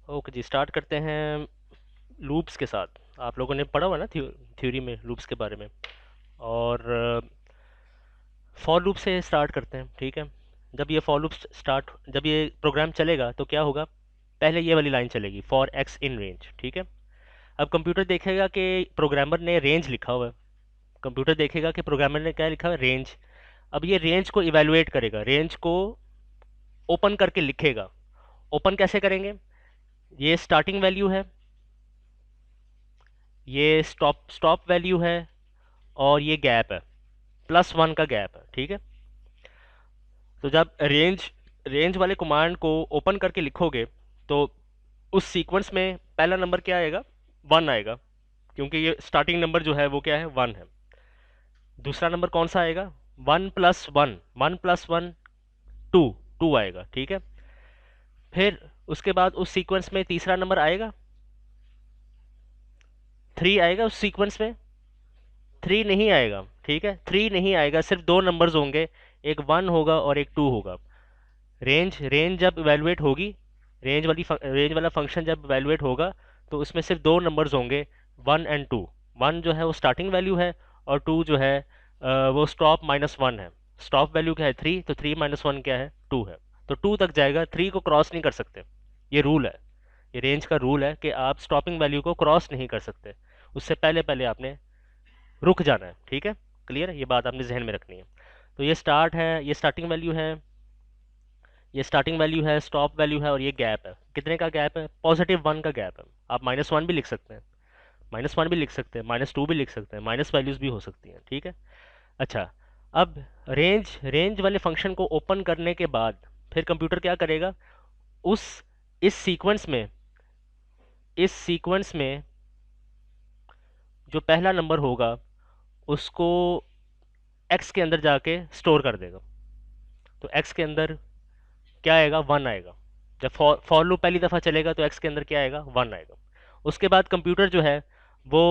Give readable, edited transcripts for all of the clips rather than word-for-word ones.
Okay जी, start करते हैं loops के साथ। आप लोगों ने पढ़ा हुआ ना थ्योरी में लूप्स के बारे में। और फॉर लूप से स्टार्ट करते हैं, ठीक है। जब ये प्रोग्राम चलेगा तो क्या होगा, पहले ये वाली लाइन चलेगी, फॉर एक्स इन रेंज, ठीक है। अब कंप्यूटर देखेगा कि प्रोग्रामर ने रेंज लिखा हुआ है। कंप्यूटर देखेगा कि प्रोग्रामर ने क्या लिखा हुआ है, रेंज। अब ये रेंज को इवेलुएट करेगा, रेंज को ओपन करके लिखेगा। ओपन कैसे करेंगे, ये स्टार्टिंग वैल्यू है, ये स्टॉप स्टॉप वैल्यू है, और ये गैप है, +1 का गैप है, ठीक है। तो जब रेंज रेंज वाले कमांड को ओपन करके लिखोगे तो उस सीक्वेंस में पहला नंबर क्या आएगा, 1 आएगा, क्योंकि ये स्टार्टिंग नंबर जो है वो क्या है, 1 है। दूसरा नंबर कौन सा आएगा, 1+1, 1+1 2, 2 आएगा, ठीक है। फिर उसके बाद उस सीक्वेंस में तीसरा नंबर आएगा, 3 आएगा उस सीक्वेंस में। 3 नहीं आएगा, ठीक है, 3 नहीं आएगा, सिर्फ दो नंबर्स होंगे, एक 1 होगा और एक 2 होगा। रेंज जब इवेलुएट होगी, रेंज वाला फंक्शन जब इवेलुएट होगा तो उसमें सिर्फ दो नंबर्स होंगे, 1 और 2। 1 जो है वो स्टार्टिंग वैल्यू है, और 2 जो है वो स्टॉप -1 है। स्टॉप वैल्यू क्या है, 3, तो 3 - 1 क्या है, 2 है। तो 2 तक जाएगा, 3 को क्रॉस नहीं कर सकते। ये रूल है, ये रेंज का रूल है कि आप स्टॉपिंग वैल्यू को क्रॉस नहीं कर सकते, उससे पहले पहले आपने रुक जाना है, ठीक है। क्लियर है, ये बात आपने जहन में रखनी है। तो ये स्टार्ट है, ये स्टार्टिंग वैल्यू है, ये स्टार्टिंग वैल्यू है, स्टॉप वैल्यू है, और ये गैप है। कितने का गैप है, +1 का गैप है। आप -1 भी लिख सकते हैं, -1 भी लिख सकते हैं, -2 भी लिख सकते हैं, माइनस वैल्यूज भी हो सकती हैं, ठीक है। अच्छा, अब रेंज वाले फंक्शन को ओपन करने के बाद फिर कंप्यूटर क्या करेगा, उस इस सीक्वेंस में इस सीक्वेंस में जो पहला नंबर होगा उसको एक्स के अंदर जाके स्टोर कर देगा। तो एक्स के अंदर क्या आएगा, 1 आएगा। जब फॉर लूप पहली दफ़ा चलेगा तो एक्स के अंदर क्या आएगा, 1 आएगा। उसके बाद कंप्यूटर जो है वो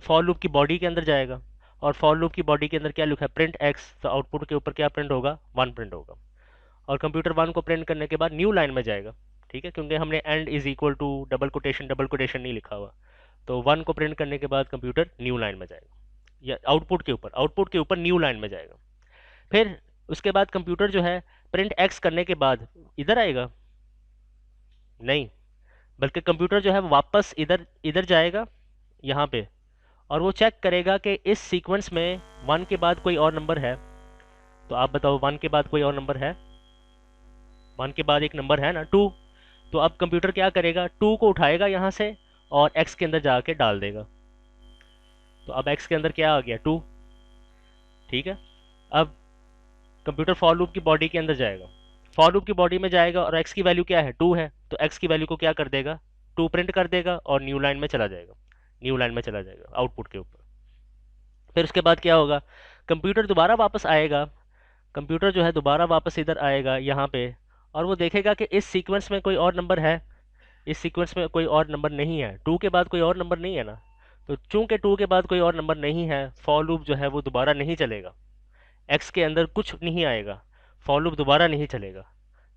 फॉर लूप की बॉडी के अंदर जाएगा, और फॉर लूप की बॉडी के अंदर क्या लिखा है, प्रिंट एक्स, तो आउटपुट के ऊपर क्या प्रिंट होगा, 1 प्रिंट होगा। और कंप्यूटर 1 को प्रिंट करने के बाद न्यू लाइन में जाएगा, ठीक है, क्योंकि हमने end is equal to double quotation नहीं लिखा हुआ। तो 1 को प्रिंट करने के बाद कंप्यूटर न्यू लाइन में जाएगा, या आउटपुट के ऊपर न्यू लाइन में जाएगा। फिर उसके बाद कंप्यूटर जो है प्रिंट एक्स करने के बाद इधर आएगा, नहीं, बल्कि कंप्यूटर जो है वो वापस इधर इधर जाएगा, यहाँ पे, और वो चेक करेगा कि इस सीक्वेंस में 1 के बाद कोई और नंबर है। तो आप बताओ, 1 के बाद कोई और नंबर है, 1 के बाद एक नंबर है ना, 2। तो अब कंप्यूटर क्या करेगा, 2 को उठाएगा यहाँ से और एक्स के अंदर जाके डाल देगा। तो अब एक्स के अंदर क्या आ गया, 2, ठीक है। अब कंप्यूटर फॉर लूप की बॉडी के अंदर जाएगा, फॉर लूप की बॉडी में जाएगा, और एक्स की वैल्यू क्या है, 2 है, तो एक्स की वैल्यू को क्या कर देगा, 2 प्रिंट कर देगा, और न्यू लाइन में चला जाएगा, आउटपुट के ऊपर। फिर उसके बाद क्या होगा, कंप्यूटर दोबारा वापस आएगा, कंप्यूटर जो है दोबारा वापस इधर आएगा यहाँ पे, और वो देखेगा कि इस सीक्वेंस में कोई और नंबर है, इस सीक्वेंस में कोई और नंबर नहीं है, 2 के बाद कोई और नंबर नहीं है ना। तो चूंकि 2 के बाद कोई और नंबर नहीं है, फॉर लूप जो है वो दोबारा नहीं चलेगा, एक्स के अंदर कुछ नहीं आएगा, फॉर लूप दोबारा नहीं चलेगा,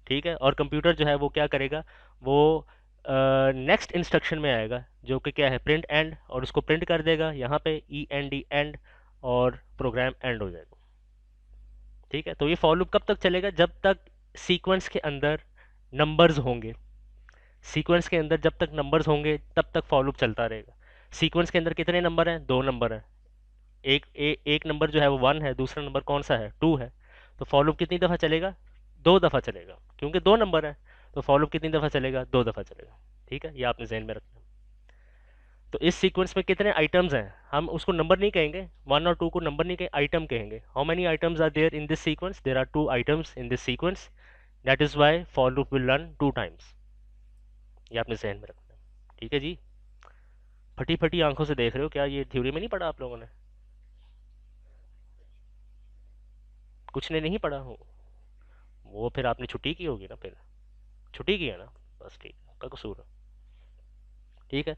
ठीक है। और कंप्यूटर जो है वो क्या करेगा, वो नेक्स्ट इंस्ट्रक्शन में आएगा, जो कि क्या है, प्रिंट एंड, और उसको प्रिंट कर देगा यहाँ पे, END एंड, और प्रोग्राम एंड हो जाएगा, ठीक है। तो ये फॉर लूप कब तक चलेगा, जब तक सीक्वेंस के अंदर नंबर्स होंगे, सीक्वेंस के अंदर जब तक नंबर्स होंगे तब तक फॉर लूप चलता रहेगा। सीक्वेंस के अंदर कितने नंबर हैं, दो नंबर हैं, एक नंबर जो है वो 1 है, दूसरा नंबर कौन सा है, 2 है। तो फॉर लूप कितनी दफ़ा चलेगा, 2 दफ़ा चलेगा, क्योंकि दो नंबर है। तो फॉर लूप कितनी दफ़ा चलेगा, 2 दफ़ा चलेगा, ठीक है। ये आपने जहन में रखना है। तो इस सीक्वेंस में कितने आइटम्स हैं, हम उसको नंबर नहीं कहेंगे, 1 और 2 को नंबर नहीं कहेंगे, आइटम कहेंगे। How many items are there in this sequence, there are 2 items in this sequence, that is why for loop will run 2 times. ये आपने जहन में रखना है, ठीक है जी। फटी फटी आंखों से देख रहे हो, क्या ये थ्योरी में नहीं पढ़ा आप लोगों ने, कुछ ने नहीं पढ़ा हो, वो फिर आपने छुट्टी की होगी ना, फिर छुट्टी की है ना, बस ठीक है, आपका कसूर है, ठीक है।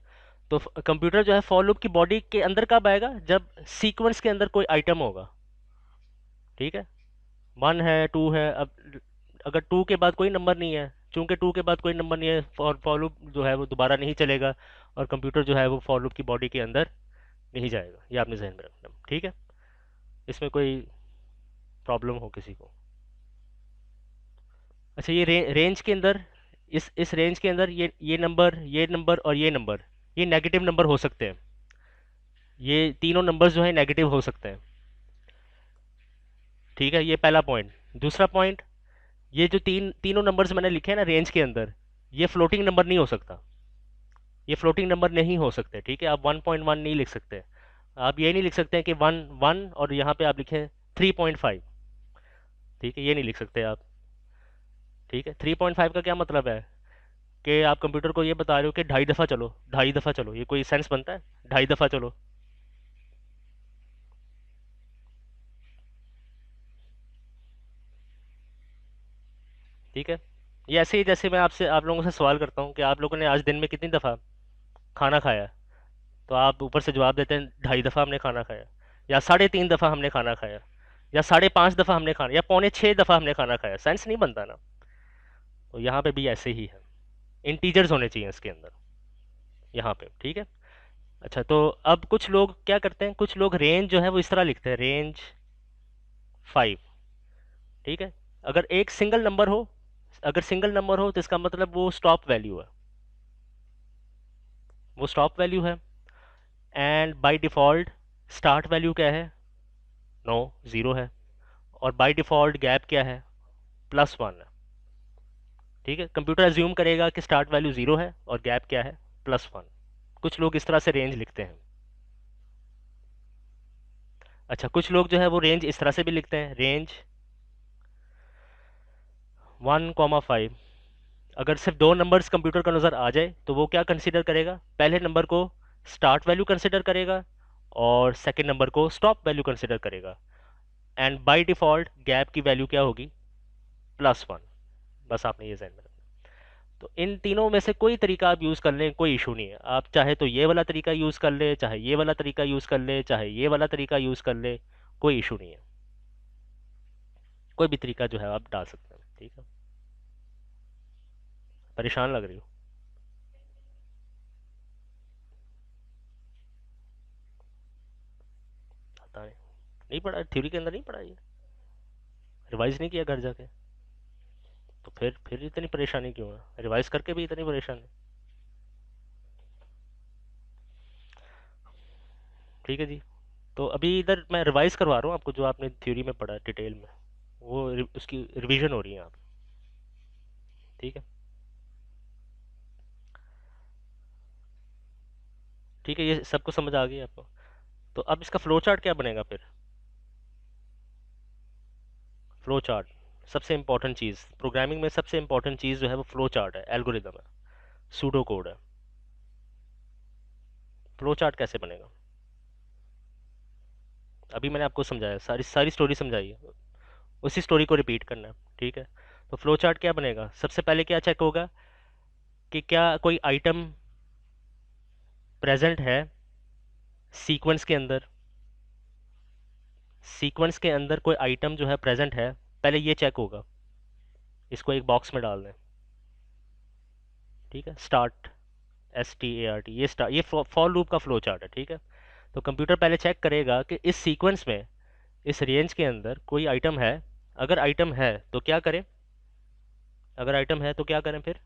तो कंप्यूटर जो है फॉर लूप की बॉडी के अंदर कब आएगा, जब सीक्वेंस के अंदर कोई आइटम होगा, ठीक है। 1 है, 2 है, अब अगर 2 के बाद कोई नंबर नहीं है, चूंकि टू के बाद कोई नंबर नहीं है, फॉर लूप जो है वो दोबारा नहीं चलेगा और कंप्यूटर जो है वो फॉर लूप की बॉडी के अंदर नहीं जाएगा। ये आपने जहन में रखना, ठीक है। इसमें कोई प्रॉब्लम हो किसी को? अच्छा, ये रेंज के अंदर, इस रेंज के अंदर ये नंबर और ये नंबर, ये नेगेटिव नंबर हो सकते हैं। ये तीनों नंबर्स जो है नेगेटिव हो सकते हैं, ठीक है। ये पहला पॉइंट। दूसरा पॉइंट, ये जो तीनों नंबर्स मैंने लिखे हैं ना रेंज के अंदर, ये फ्लोटिंग नंबर नहीं हो सकता। ये फ्लोटिंग नंबर नहीं हो सकते, ठीक है। आप 1.1 नहीं लिख सकते। आप ये नहीं लिख सकते हैं कि 1 1 और यहाँ पे आप लिखें 3.5, ठीक है, ये नहीं लिख सकते आप, ठीक है। 3.5 का क्या मतलब है कि आप कंप्यूटर को ये बता रहे हो कि 2.5 दफ़ा चलो, 2.5 दफ़ा चलो, ये कोई सेंस बनता है? 2.5 दफ़ा चलो, ठीक है। ये ऐसे ही जैसे मैं आपसे, आप लोगों से सवाल करता हूँ कि आप लोगों ने आज दिन में कितनी दफ़ा खाना खाया, तो आप ऊपर से जवाब देते हैं 2.5 दफ़ा हमने खाना खाया, या 3.5 दफ़ा हमने खाना खाया, या 5.5 दफ़ा हमने खाना, या 6.25 दफ़ा हमने खाना खाया। सेंस नहीं बनता ना। तो यहाँ पे भी ऐसे ही है, इंटीजर्स होने चाहिए इसके अंदर, यहाँ पे, ठीक है। अच्छा, तो अब कुछ लोग क्या करते हैं, कुछ लोग रेंज जो है वो इस तरह लिखते हैं, रेंज 5, ठीक है। अगर एक सिंगल नंबर हो, अगर सिंगल नंबर हो तो इसका मतलब वो स्टॉप वैल्यू है, वो स्टॉप वैल्यू है। And by default start value क्या है? नो, ज़ीरो है। और बाय डिफ़ॉल्ट गैप क्या है? +1 है, ठीक है। कंप्यूटर एज्यूम करेगा कि स्टार्ट वैल्यू ज़ीरो है और गैप क्या है? +1। कुछ लोग इस तरह से रेंज लिखते हैं। अच्छा, कुछ लोग जो है वो रेंज इस तरह से भी लिखते हैं, रेंज 1,5। अगर सिर्फ दो नंबर्स कंप्यूटर को नज़र आ जाए तो वो क्या कंसीडर करेगा? पहले नंबर को स्टार्ट वैल्यू कंसीडर करेगा और सेकंड नंबर को स्टॉप वैल्यू कंसीडर करेगा। एंड बाय डिफ़ॉल्ट गैप की वैल्यू क्या होगी? +1। बस आपने ये ध्यान में रखना। तो इन तीनों में से कोई तरीका आप यूज़ कर लें, कोई इशू नहीं है। आप चाहे तो ये वाला तरीका यूज़ कर ले, चाहे ये वाला तरीका यूज़ कर ले, चाहे ये वाला तरीका यूज़ कर ले, कोई इशू नहीं है। कोई भी तरीका जो है आप डाल सकते हैं, ठीक है। परेशान लग रही हो? पता नहीं, नहीं पढ़ा थ्योरी के अंदर, नहीं पढ़ा ये, रिवाइज नहीं किया घर जाके? तो फिर इतनी परेशानी क्यों है? रिवाइज करके भी इतनी परेशानी? ठीक है जी। तो अभी इधर मैं रिवाइज करवा रहा हूँ आपको, जो आपने थ्योरी में पढ़ा डिटेल में, वो उसकी रिवीजन हो रही है आप, ठीक है। ठीक है, ये सबको समझ आ गई आपको? तो अब इसका फ्लो चार्ट क्या बनेगा फिर? फ्लो चार्ट सबसे इंपॉर्टेंट चीज़ प्रोग्रामिंग में, सबसे इंपॉर्टेंट चीज़ जो है वो फ्लो चार्ट है, एल्गोरिदम है, सूडो कोड है। फ्लो चार्ट कैसे बनेगा? अभी मैंने आपको समझाया, सारी सारी स्टोरी समझाई है, उसी स्टोरी को रिपीट करना है, ठीक है। तो फ्लो चार्ट क्या बनेगा? सबसे पहले क्या चेक होगा कि क्या कोई आइटम प्रेजेंट है सीक्वेंस के अंदर, सीक्वेंस के अंदर कोई आइटम जो है प्रेजेंट है, पहले ये चेक होगा। इसको एक बॉक्स में डाल दें, ठीक है। स्टार्ट, START, ये फॉर लूप का फ्लो चार्ट है, ठीक है। तो कंप्यूटर पहले चेक करेगा कि इस सीक्वेंस में, इस रेंज के अंदर कोई आइटम है। अगर आइटम है तो क्या करें? अगर आइटम है तो क्या करें फिर?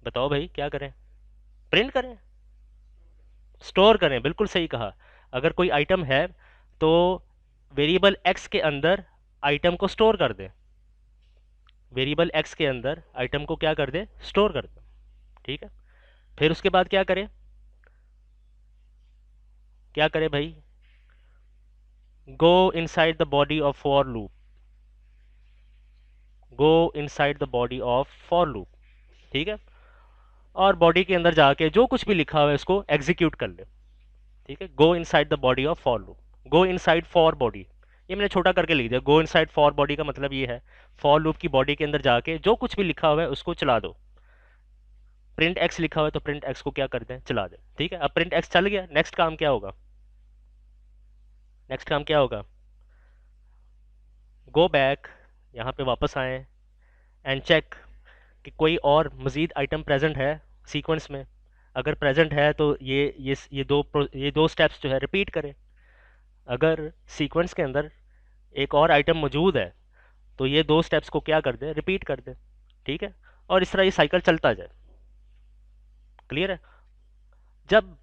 बताओ भाई, क्या करें? प्रिंट करें? स्टोर करें, बिल्कुल सही कहा। अगर कोई आइटम है तो वेरिएबल एक्स के अंदर आइटम को स्टोर कर दें, वेरिएबल एक्स के अंदर आइटम को क्या कर दें? स्टोर कर दें, ठीक है। फिर उसके बाद क्या करें? क्या करें भाई? Go inside the body of for loop, go inside the body of for loop, ठीक है। और बॉडी के अंदर जाके जो कुछ भी लिखा हुआ है उसको एग्जीक्यूट कर ले, ठीक है। Go inside the body of for loop, go inside for body, ये मैंने छोटा करके लिख दिया। गो इनसाइड फॉर बॉडी का मतलब ये है, फॉर लूप की बॉडी के अंदर जाके जो कुछ भी लिखा हुआ है उसको चला दो। प्रिंट एक्स लिखा हुआ है तो प्रिंट एक्स को क्या कर दें? चला दें, ठीक है। अब प्रिंट एक्स चल गया, नेक्स्ट काम क्या होगा? नेक्स्ट काम क्या होगा? गो बैक, यहाँ पे वापस आए एंड चेक कि कोई और मज़ीद आइटम प्रेजेंट है सीक्वेंस में। अगर प्रेजेंट है तो ये दो स्टेप्स जो है रिपीट करें। अगर सीक्वेंस के अंदर एक और आइटम मौजूद है तो ये दो स्टेप्स को क्या कर दे, रिपीट कर दे। ठीक है, और इस तरह ये साइकिल चलता जाए। क्लियर है? जब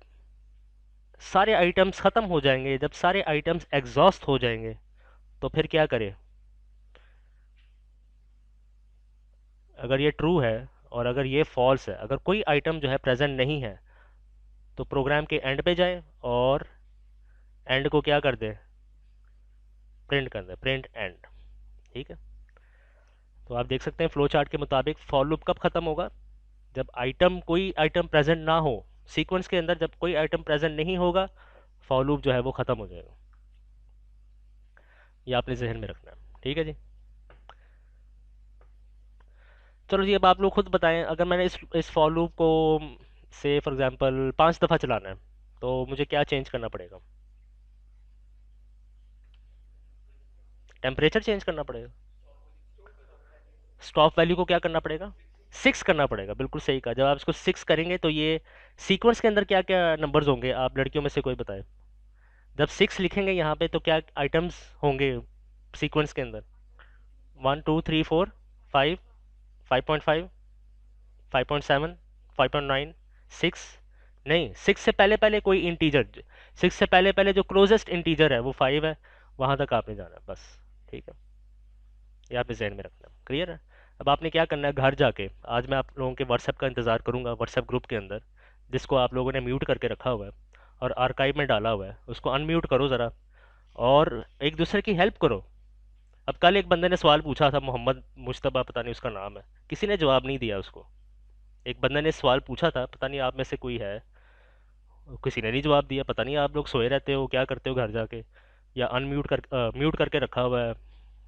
सारे आइटम्स ख़त्म हो जाएंगे, जब सारे आइटम्स एग्जॉस्ट हो जाएंगे, तो फिर क्या करें? अगर ये ट्रू है और अगर ये फॉल्स है, अगर कोई आइटम जो है प्रेजेंट नहीं है, तो प्रोग्राम के एंड पे जाए और एंड को क्या कर दे, प्रिंट कर दे, प्रिंट एंड। ठीक है, तो आप देख सकते हैं फ्लो चार्ट के मुताबिक फॉर लूप कब खत्म होगा? जब कोई आइटम प्रेजेंट ना हो सीक्वेंस के अंदर, जब कोई आइटम प्रेजेंट नहीं होगा, फॉर लूप जो है वो खत्म हो जाएगा। ये आपने जहन में रखना है। ठीक है जी, चलो जी, अब आप लोग खुद बताएं, अगर मैंने इस फॉर लूप को से फॉर एग्जांपल 5 दफ़ा चलाना है, तो मुझे क्या चेंज करना पड़ेगा? टेम्परेचर चेंज करना पड़ेगा। स्टॉप वैल्यू को क्या करना पड़ेगा? 6 करना पड़ेगा। बिल्कुल सही कहा। जब आप इसको 6 करेंगे तो ये सीक्वेंस के अंदर क्या क्या नंबर्स होंगे, आप लड़कियों में से कोई बताए। जब 6 लिखेंगे यहाँ पे तो क्या आइटम्स होंगे सीक्वेंस के अंदर? 1 2 3 4 5, 5.5, 5.7, 5.9, 6। नहीं, 6 से पहले पहले कोई इंटीजर, 6 से पहले पहले जो क्लोजेस्ट इंटीजर है वो 5 है, वहां तक आपने जाना है बस। ठीक है, ये आपने जहन में रखना है। क्लियर है? अब आपने क्या करना है, घर जाके आज मैं आप लोगों के व्हाट्सएप का इंतज़ार करूंगा, व्हाट्सएप ग्रुप के अंदर जिसको आप लोगों ने म्यूट करके रखा हुआ है और आर्काइव में डाला हुआ है, उसको अनम्यूट करो ज़रा और एक दूसरे की हेल्प करो। अब कल एक बंदे ने सवाल पूछा था, मोहम्मद मुश्तबा पता नहीं उसका नाम है, किसी ने जवाब नहीं दिया उसको। एक बंदे ने सवाल पूछा था, पता नहीं आप में से कोई है, किसी ने नहीं जवाब दिया। पता नहीं आप लोग सोए रहते हो, क्या करते हो घर जाके, या अनम्यूट कर म्यूट करके रखा हुआ है,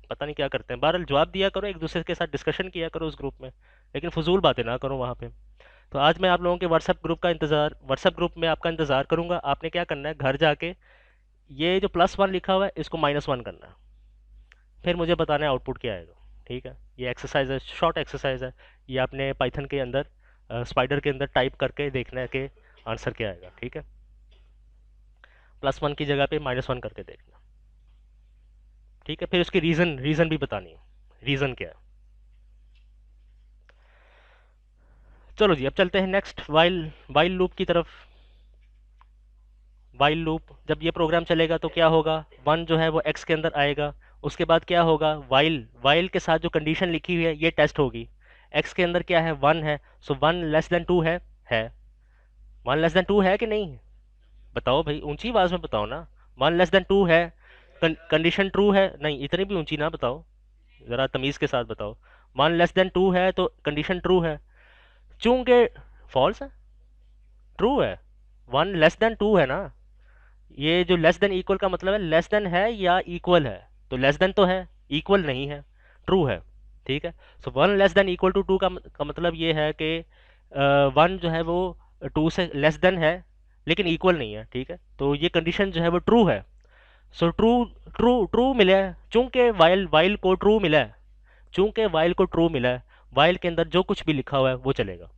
पता नहीं क्या करते हैं। बहरहाल जवाब दिया करो, एक दूसरे के साथ डिस्कशन किया करो उस ग्रुप में, लेकिन फजूल बातें ना करो वहाँ पे। तो आज मैं आप लोगों के व्हाट्सएप ग्रुप में आपका इंतज़ार करूंगा। आपने क्या करना है, घर जाके ये जो +1 लिखा हुआ है इसको -1 करना है, फिर मुझे बताना है आउटपुट क्या आएगा। ठीक है, ये एक्सरसाइज है, शॉर्ट एक्सरसाइज है। ये आपने पाइथन के अंदर स्पाइडर के अंदर टाइप करके देखना है कि आंसर क्या आएगा। ठीक है, +1 की जगह पे -1 करके देखना। ठीक है, फिर उसकी रीज़न भी बतानी है, रीज़न क्या है। चलो जी, अब चलते हैं नेक्स्ट वाइल लूप की तरफ। वाइल लूप, जब ये प्रोग्राम चलेगा तो क्या होगा, 1 जो है वो x के अंदर आएगा। उसके बाद क्या होगा, वाइल के साथ जो कंडीशन लिखी हुई है ये टेस्ट होगी। x के अंदर क्या है, 1 है, सो 1 <2 है 1 <2 है कि नहीं? बताओ भाई, ऊंची आवाज में बताओ ना। 1 <2 है, कंडीशन ट्रू है, नहीं इतनी भी ऊंची ना बताओ, ज़रा तमीज़ के साथ बताओ। 1 <2 है तो कंडीशन ट्रू है, चूंकि फॉल्स है, ट्रू है। 1 <2 है ना, ये जो लेस देन इक्वल का मतलब है लेस देन है या इक्वल है, तो लेस देन तो है, इक्वल नहीं है, ट्रू है। ठीक है, सो 1 <2 का मतलब ये है कि 1 जो है वो 2 से लेस देन है लेकिन इक्वल नहीं है। ठीक है, तो ये कंडीशन जो है वो ट्रू है। सो ट्रू ट्रू ट्रू मिला है, चूंकि वाइल को ट्रू मिला है, चूंकि वाइल को ट्रू मिला है, वाइल के अंदर जो कुछ भी लिखा हुआ है वो चलेगा।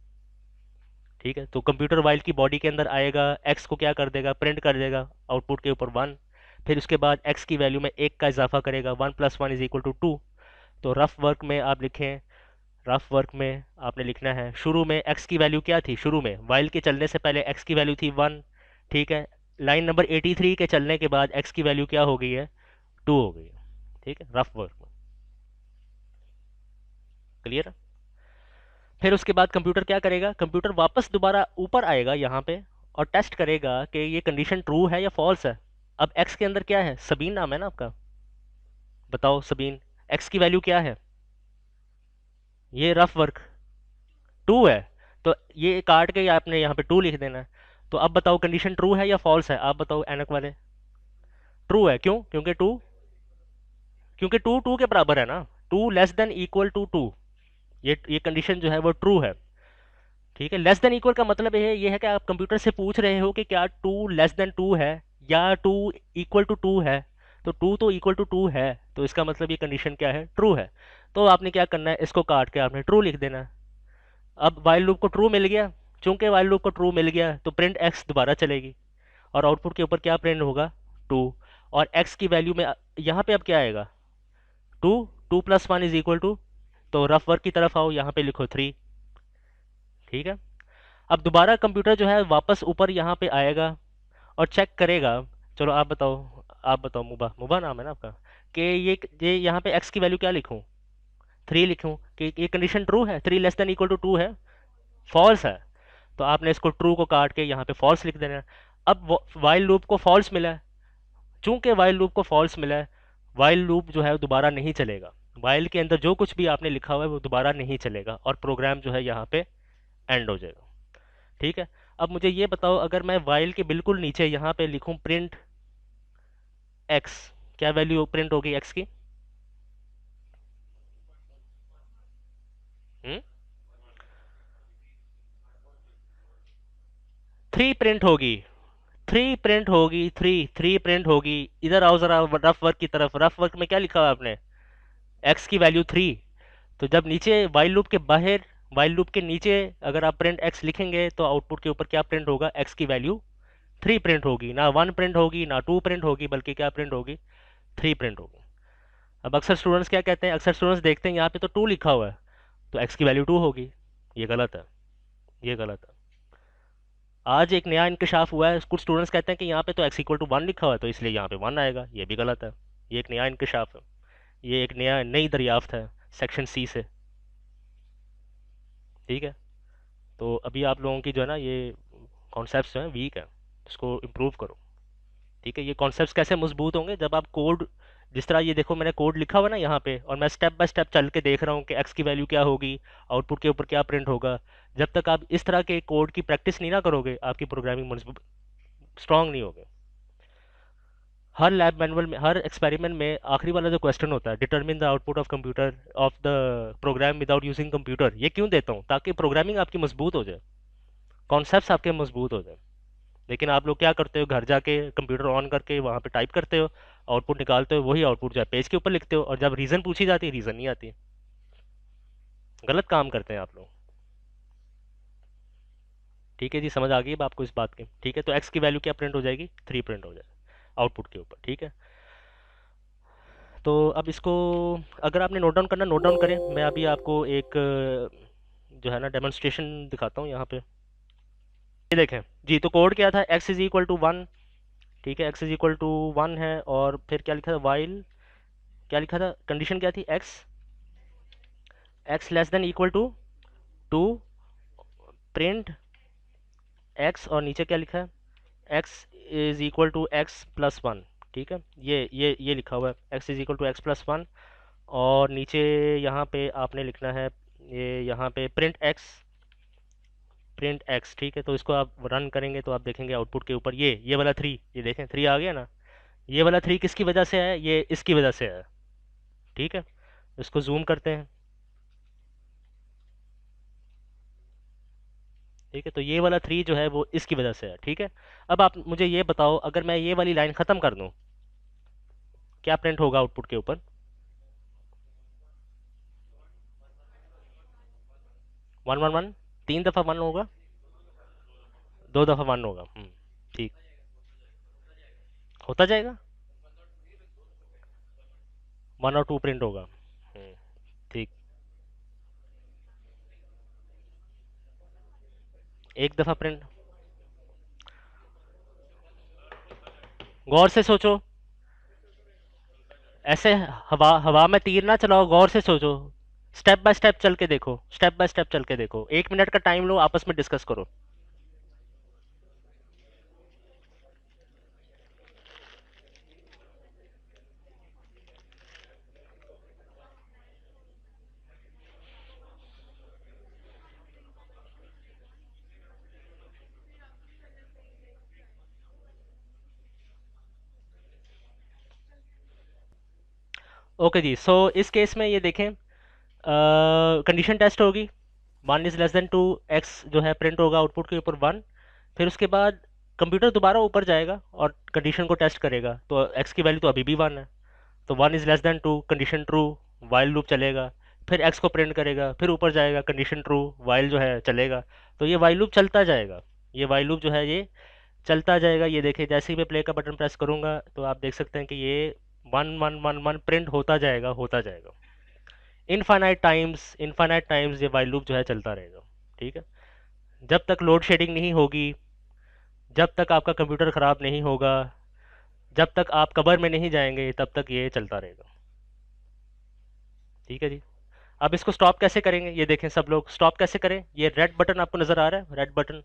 ठीक है, तो कंप्यूटर वाइल की बॉडी के अंदर आएगा, एक्स को क्या कर देगा, प्रिंट कर देगा आउटपुट के ऊपर 1। फिर उसके बाद एक्स की वैल्यू में 1 का इजाफा करेगा, 1 + 1 = 2। तो रफ वर्क में आप लिखें, रफ वर्क में आपने लिखना है, शुरू में एक्स की वैल्यू क्या थी, शुरू में वाइल के चलने से पहले एक्स की वैल्यू थी 1। ठीक है, लाइन नंबर 83 के चलने के बाद एक्स की वैल्यू क्या हो गई है, 2 हो गई है। ठीक है, रफ वर्क में। क्लियर है? फिर उसके बाद कंप्यूटर क्या करेगा, कंप्यूटर वापस दोबारा ऊपर आएगा यहाँ पे और टेस्ट करेगा कि ये कंडीशन ट्रू है या फॉल्स है। अब एक्स के अंदर क्या है, सबीन नाम है ना आपका, बताओ सबीन, एक्स की वैल्यू क्या है, ये रफ वर्क 2 है, तो ये काट के आपने यहाँ पे 2 लिख देना है। तो अब बताओ कंडीशन ट्रू है या फॉल्स है, आप बताओ एनक वाले। ट्रू है, क्यों? क्योंकि 2 2 के बराबर है ना, 2 <= 2। ये कंडीशन जो है वो ट्रू है। ठीक है, लेस देन इक्वल का मतलब ये है कि आप कंप्यूटर से पूछ रहे हो कि क्या 2 <2 है या 2 = 2 है, तो 2 तो =2 है, तो इसका मतलब ये कंडीशन क्या है, ट्रू है। तो आपने क्या करना है, इसको काट के आपने ट्रू लिख देना है। अब वाइल लूप को ट्रू मिल गया, चूंकि वाइल लूप को ट्रू मिल गया तो प्रिंट एक्स दोबारा चलेगी और आउटपुट के ऊपर क्या प्रिंट होगा, टू। और एक्स की वैल्यू में यहाँ पे अब क्या आएगा, two. Two plus one is equal to, तो रफ वर्क की तरफ आओ, यहाँ पे लिखो थ्री। ठीक है। अब दोबारा कंप्यूटर जो है वापस ऊपर यहाँ पे आएगा और चेक करेगा। चलो आप बताओ, आप बताओ, मुबा, मुबा नाम है ना आपका, कि ये यहाँ पे एक्स की वैल्यू क्या लिखूँ, थ्री लिखूँ कि ये कंडीशन ट्रू है, three less than equal to two है, फॉल्स है। तो आपने इसको ट्रू को काट के यहाँ पे फॉल्स लिख देना है। अब वाइल लूप को फॉल्स मिला है, चूंकि वाइल लूप को फॉल्स मिला है, वाइल लूप जो है दोबारा नहीं चलेगा। वाइल के अंदर जो कुछ भी आपने लिखा हुआ है वो दोबारा नहीं चलेगा और प्रोग्राम जो है यहाँ पे एंड हो जाएगा। ठीक है। अब मुझे ये बताओ, अगर मैं वाइल के बिल्कुल नीचे यहाँ पे लिखूँ प्रिंट एक्स, क्या वैल्यू प्रिंट होगी एक्स की? हम्म, थ्री प्रिंट होगी, थ्री प्रिंट होगी, थ्री, थ्री प्रिंट होगी। इधर आओ जरा रफ वर्क की तरफ, रफ वर्क में क्या लिखा हुआ है आपने, एक्स की वैल्यू थ्री। तो जब नीचे वाइल लूप के बाहर, वाइल लूप के नीचे अगर आप प्रिंट एक्स लिखेंगे तो आउटपुट के ऊपर क्या प्रिंट होगा, एक्स की वैल्यू थ्री प्रिंट होगी, ना वन प्रिंट होगी ना टू प्रिंट होगी, बल्कि क्या प्रिंट होगी, थ्री प्रिंट होगी। अब अक्सर स्टूडेंट्स क्या कहते हैं, अक्सर स्टूडेंट्स देखते हैं यहाँ पे तो टू लिखा हुआ है तो एक्स की वैल्यू टू होगी। ये गलत है, ये गलत है। आज एक नया इंकशाफ हुआ है, कुछ स्टूडेंट्स कहते हैं कि यहाँ पे तो एक्स इक्वल टू वन लिखा हुआ है तो इसलिए यहाँ पे वन आएगा, ये भी गलत है। ये एक नया इंकशाफ है, ये एक नया नई दरियाफ्त है सेक्शन सी से। ठीक है। तो अभी आप लोगों की जो है ना ये कॉन्सेप्ट्स जो हैं वीक है, इसको इम्प्रूव करो। ठीक है। ये कॉन्सेप्ट्स कैसे मजबूत होंगे, जब आप कोड, जिस तरह ये देखो मैंने कोड लिखा हुआ ना यहाँ पे और मैं स्टेप बाय स्टेप चल के देख रहा हूँ कि एक्स की वैल्यू क्या होगी, आउटपुट के ऊपर क्या प्रिंट होगा। जब तक आप इस तरह के कोड की प्रैक्टिस नहीं ना करोगे, आपकी प्रोग्रामिंग मजबूत, स्ट्रांग नहीं होगी। हर लैब मैनुअल में, हर एक्सपेरिमेंट में आखिरी वाला जो क्वेश्चन होता है, determine the output of computer of the program without using computer, ये क्यों देता हूँ, ताकि प्रोग्रामिंग आपकी मजबूत हो जाए, कॉन्सेप्ट्स आपके मजबूत हो जाए। लेकिन आप लोग क्या करते हो, घर जाके कंप्यूटर ऑन करके वहाँ पे टाइप करते हो, आउटपुट निकालते हो, वही आउटपुट जो है पेज के ऊपर लिखते हो, और जब रीज़न पूछी जाती है रीज़न नहीं आती। गलत काम करते हैं आप लोग। ठीक है जी, समझ आ गई अब आपको इस बात की? ठीक है। तो एक्स की वैल्यू क्या प्रिंट हो जाएगी, थ्री प्रिंट हो जाएगा आउटपुट के ऊपर। ठीक है। तो अब इसको अगर आपने नोट डाउन करना, नोट डाउन करें। मैं अभी आपको एक जो है ना डेमोन्स्ट्रेशन दिखाता हूँ यहाँ पे। ये देखें जी, तो कोड क्या था, x is equal to one. ठीक है, x is equal to one है, और फिर क्या लिखा था, वाइल, क्या लिखा था, कंडीशन क्या थी, x, x less than equal to two, print x, और नीचे क्या लिखा है, x is equal to x plus one. ठीक है, ये लिखा हुआ है, x is equal to x plus one. और नीचे यहाँ पे आपने लिखना है, ये यहाँ पे प्रिंट एक्स, प्रिंट एक्स। ठीक है, तो इसको आप रन करेंगे तो आप देखेंगे आउटपुट के ऊपर ये वाला थ्री, ये देखें थ्री आ गया ना। ये वाला थ्री किसकी वजह से है, ये इसकी वजह से है। ठीक है, इसको जूम करते हैं। ठीक है, तो ये वाला थ्री जो है वो इसकी वजह से है। ठीक है। अब आप मुझे ये बताओ, अगर मैं ये वाली लाइन ख़त्म कर दूं, क्या प्रिंट होगा आउटपुट के ऊपर? वन वन वन, तीन दफ़ा वन होगा, दो दफ़ा वन होगा। ठीक, होता जाएगा, वन और टू प्रिंट होगा। ठीक, एक दफ़ा प्रिंट, गौर से सोचो, ऐसे हवा हवा में तीर ना चलाओ, गौर से सोचो, स्टेप बाय स्टेप चल के देखो, स्टेप बाय स्टेप चल के देखो, एक मिनट का टाइम लो, आपस में डिस्कस करो। ओके जी, सो इस केस में ये देखें, कंडीशन टेस्ट होगी, one is less than two, x जो है प्रिंट होगा आउटपुट के ऊपर वन। फिर उसके बाद कंप्यूटर दोबारा ऊपर जाएगा और कंडीशन को टेस्ट करेगा, तो एक्स की वैल्यू तो अभी भी वन है, तो one is less than two, condition true, while loop चलेगा। फिर एक्स को प्रिंट करेगा, फिर ऊपर जाएगा, कंडीशन ट्रू, वाइल जो है चलेगा। तो ये वाइल लूप चलता जाएगा, ये वाइल लूप जो है ये चलता जाएगा। ये देखिए जैसे ही मैं प्ले का बटन प्रेस करूंगा तो आप देख सकते हैं कि ये 1 1 1 1 प्रिंट होता जाएगा, होता जाएगा। इनफाइनाइट टाइम्स ये वाइल लूप जो है चलता रहेगा। ठीक है, जब तक लोड शेडिंग नहीं होगी, जब तक आपका कंप्यूटर ख़राब नहीं होगा, जब तक आप कबर में नहीं जाएंगे, तब तक ये चलता रहेगा। ठीक है जी। अब इसको स्टॉप कैसे करेंगे, ये देखें सब लोग, स्टॉप कैसे करें। ये रेड बटन आपको नज़र आ रहा है, रेड बटन,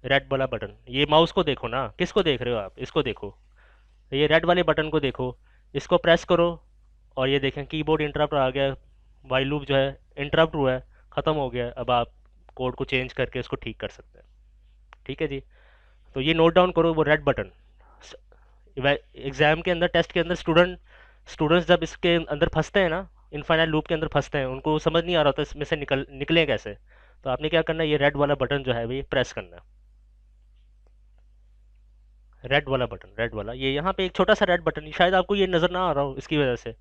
रेड वाला बटन, ये माउस को देखो ना, किसको देख रहे हो आप, इसको देखो, ये रेड वाले बटन को देखो, इसको प्रेस करो और ये देखें कीबोर्ड इंटरप्ट आ गया, वाइल लूप जो है इंटरप्ट हुआ है, ख़त्म हो गया। अब आप कोड को चेंज करके इसको ठीक कर सकते हैं। ठीक है जी। तो ये नोट डाउन करो, वो रेड बटन। एग्ज़ाम के अंदर, टेस्ट के अंदर स्टूडेंट्स जब इसके अंदर फंसते हैं ना, इनफाइनाइट लूप के अंदर फंसते हैं, उनको समझ नहीं आ रहा होता इसमें से निकलें कैसे। तो आपने क्या करना है, ये रेड वाला बटन जो है ये प्रेस करना है, रेड वाला बटन, रेड वाला, ये यहाँ पे एक छोटा सा रेड बटन, शायद आपको ये नज़र ना आ रहा हो इसकी वजह से।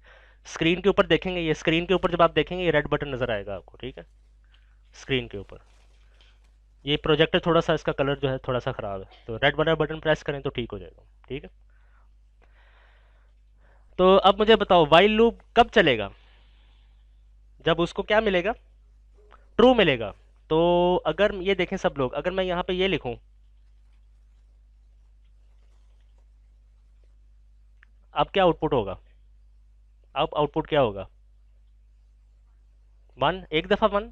स्क्रीन के ऊपर देखेंगे, ये स्क्रीन के ऊपर जब आप देखेंगे ये रेड बटन नज़र आएगा आपको। ठीक है, स्क्रीन के ऊपर ये प्रोजेक्टर थोड़ा सा, इसका कलर जो है थोड़ा सा ख़राब है, तो रेड वाला बटन प्रेस करें तो ठीक हो जाएगा। ठीक है, तो अब मुझे बताओ वाइल लूप कब चलेगा, जब उसको क्या मिलेगा, ट्रू मिलेगा। तो अगर ये देखें सब लोग, अगर मैं यहाँ पे ये लिखूं, अब क्या आउटपुट होगा, अब आउटपुट क्या होगा, 1, एक दफ़ा 1,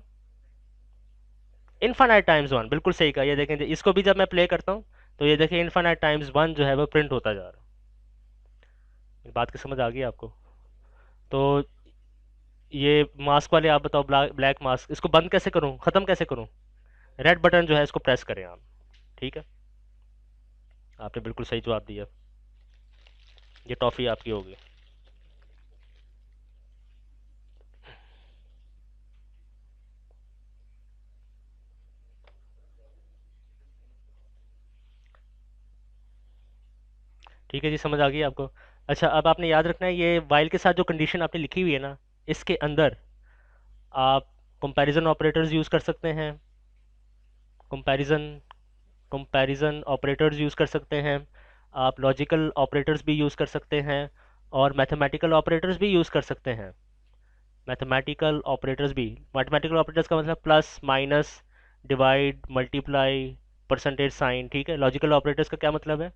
इनफाइनाइट टाइम्स 1, बिल्कुल सही कहा। ये देखें, इसको भी जब मैं प्ले करता हूँ तो ये देखें इनफाइनाइट टाइम्स 1 जो है वो प्रिंट होता जा रहा है। बात की समझ आ गई आपको। तो ये मास्क वाले आप बताओ, ब्लैक मास्क, इसको बंद कैसे करूँ, ख़त्म कैसे करूँ। रेड बटन जो है इसको प्रेस करें आप। ठीक है, आपने बिल्कुल सही जवाब दिया, ये टॉफ़ी आपकी होगी। ठीक है जी, समझ आ गई आपको। अच्छा, अब आपने याद रखना है ये वाइल के साथ जो कंडीशन आपने लिखी हुई है ना, इसके अंदर आप कंपैरिजन ऑपरेटर्स यूज़ कर सकते हैं, कंपैरिजन कंपैरिजन ऑपरेटर्स यूज़ कर सकते हैं, आप लॉजिकल ऑपरेटर्स भी यूज़ कर सकते हैं, और मैथमेटिकल ऑपरेटर्स भी यूज़ कर सकते हैं। मैथमेटिकल ऑपरेटर्स का मतलब plus, minus, divide, multiply, percentage sign. ठीक है, लॉजिकल ऑपरेटर्स का क्या मतलब है,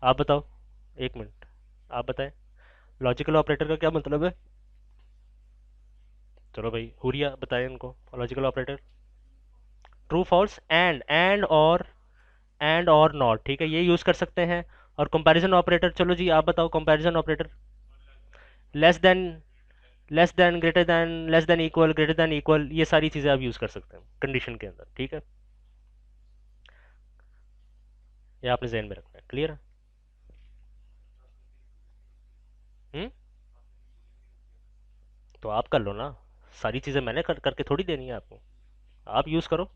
आप बताओ, एक मिनट, आप बताएं, लॉजिकल ऑपरेटर का क्या मतलब है। चलो भाई, हुरिया बताएं उनको, logical operator, true, false, and और नॉट। ठीक है, ये यूज़ कर सकते हैं। और कंपैरिजन ऑपरेटर, चलो जी आप बताओ, comparison operator, less than, greater than, less than equal, greater than equal, ये सारी चीज़ें आप यूज़ कर सकते हैं कंडीशन के अंदर। ठीक है, ये आपने जहन में रखना है, क्लियर है। हम्म, तो आप कर लो ना, सारी चीज़ें मैंने करके थोड़ी देनी है आपको, आप यूज़ करो।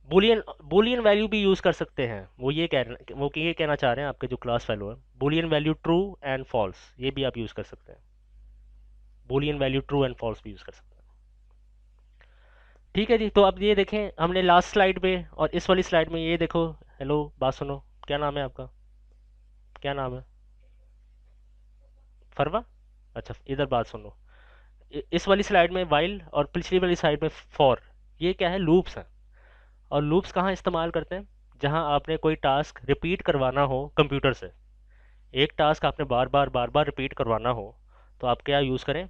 बुलियन बुलियन वैल्यू भी यूज़ कर सकते हैं, वो ये कहना चाह रहे हैं आपके जो क्लास फेलो है, Boolean value true and false, ये भी आप यूज़ कर सकते हैं, Boolean value true and false भी यूज़ कर सकते हैं। ठीक है जी, तो अब ये देखें हमने लास्ट स्लाइड में और इस वाली स्लाइड में, ये देखो, हेलो बात सुनो, क्या नाम है आपका, क्या नाम है, फरवा। अच्छा, इधर बात सुनो, इस वाली स्लाइड में वाइल और पिछली वाली स्लाइड में फॉर, ये क्या है, लूप्स हैं। और लूप्स कहाँ इस्तेमाल करते हैं, जहाँ आपने कोई टास्क रिपीट करवाना हो कंप्यूटर से, एक टास्क आपने बार बार रिपीट करवाना हो, तो आप क्या यूज़ करें,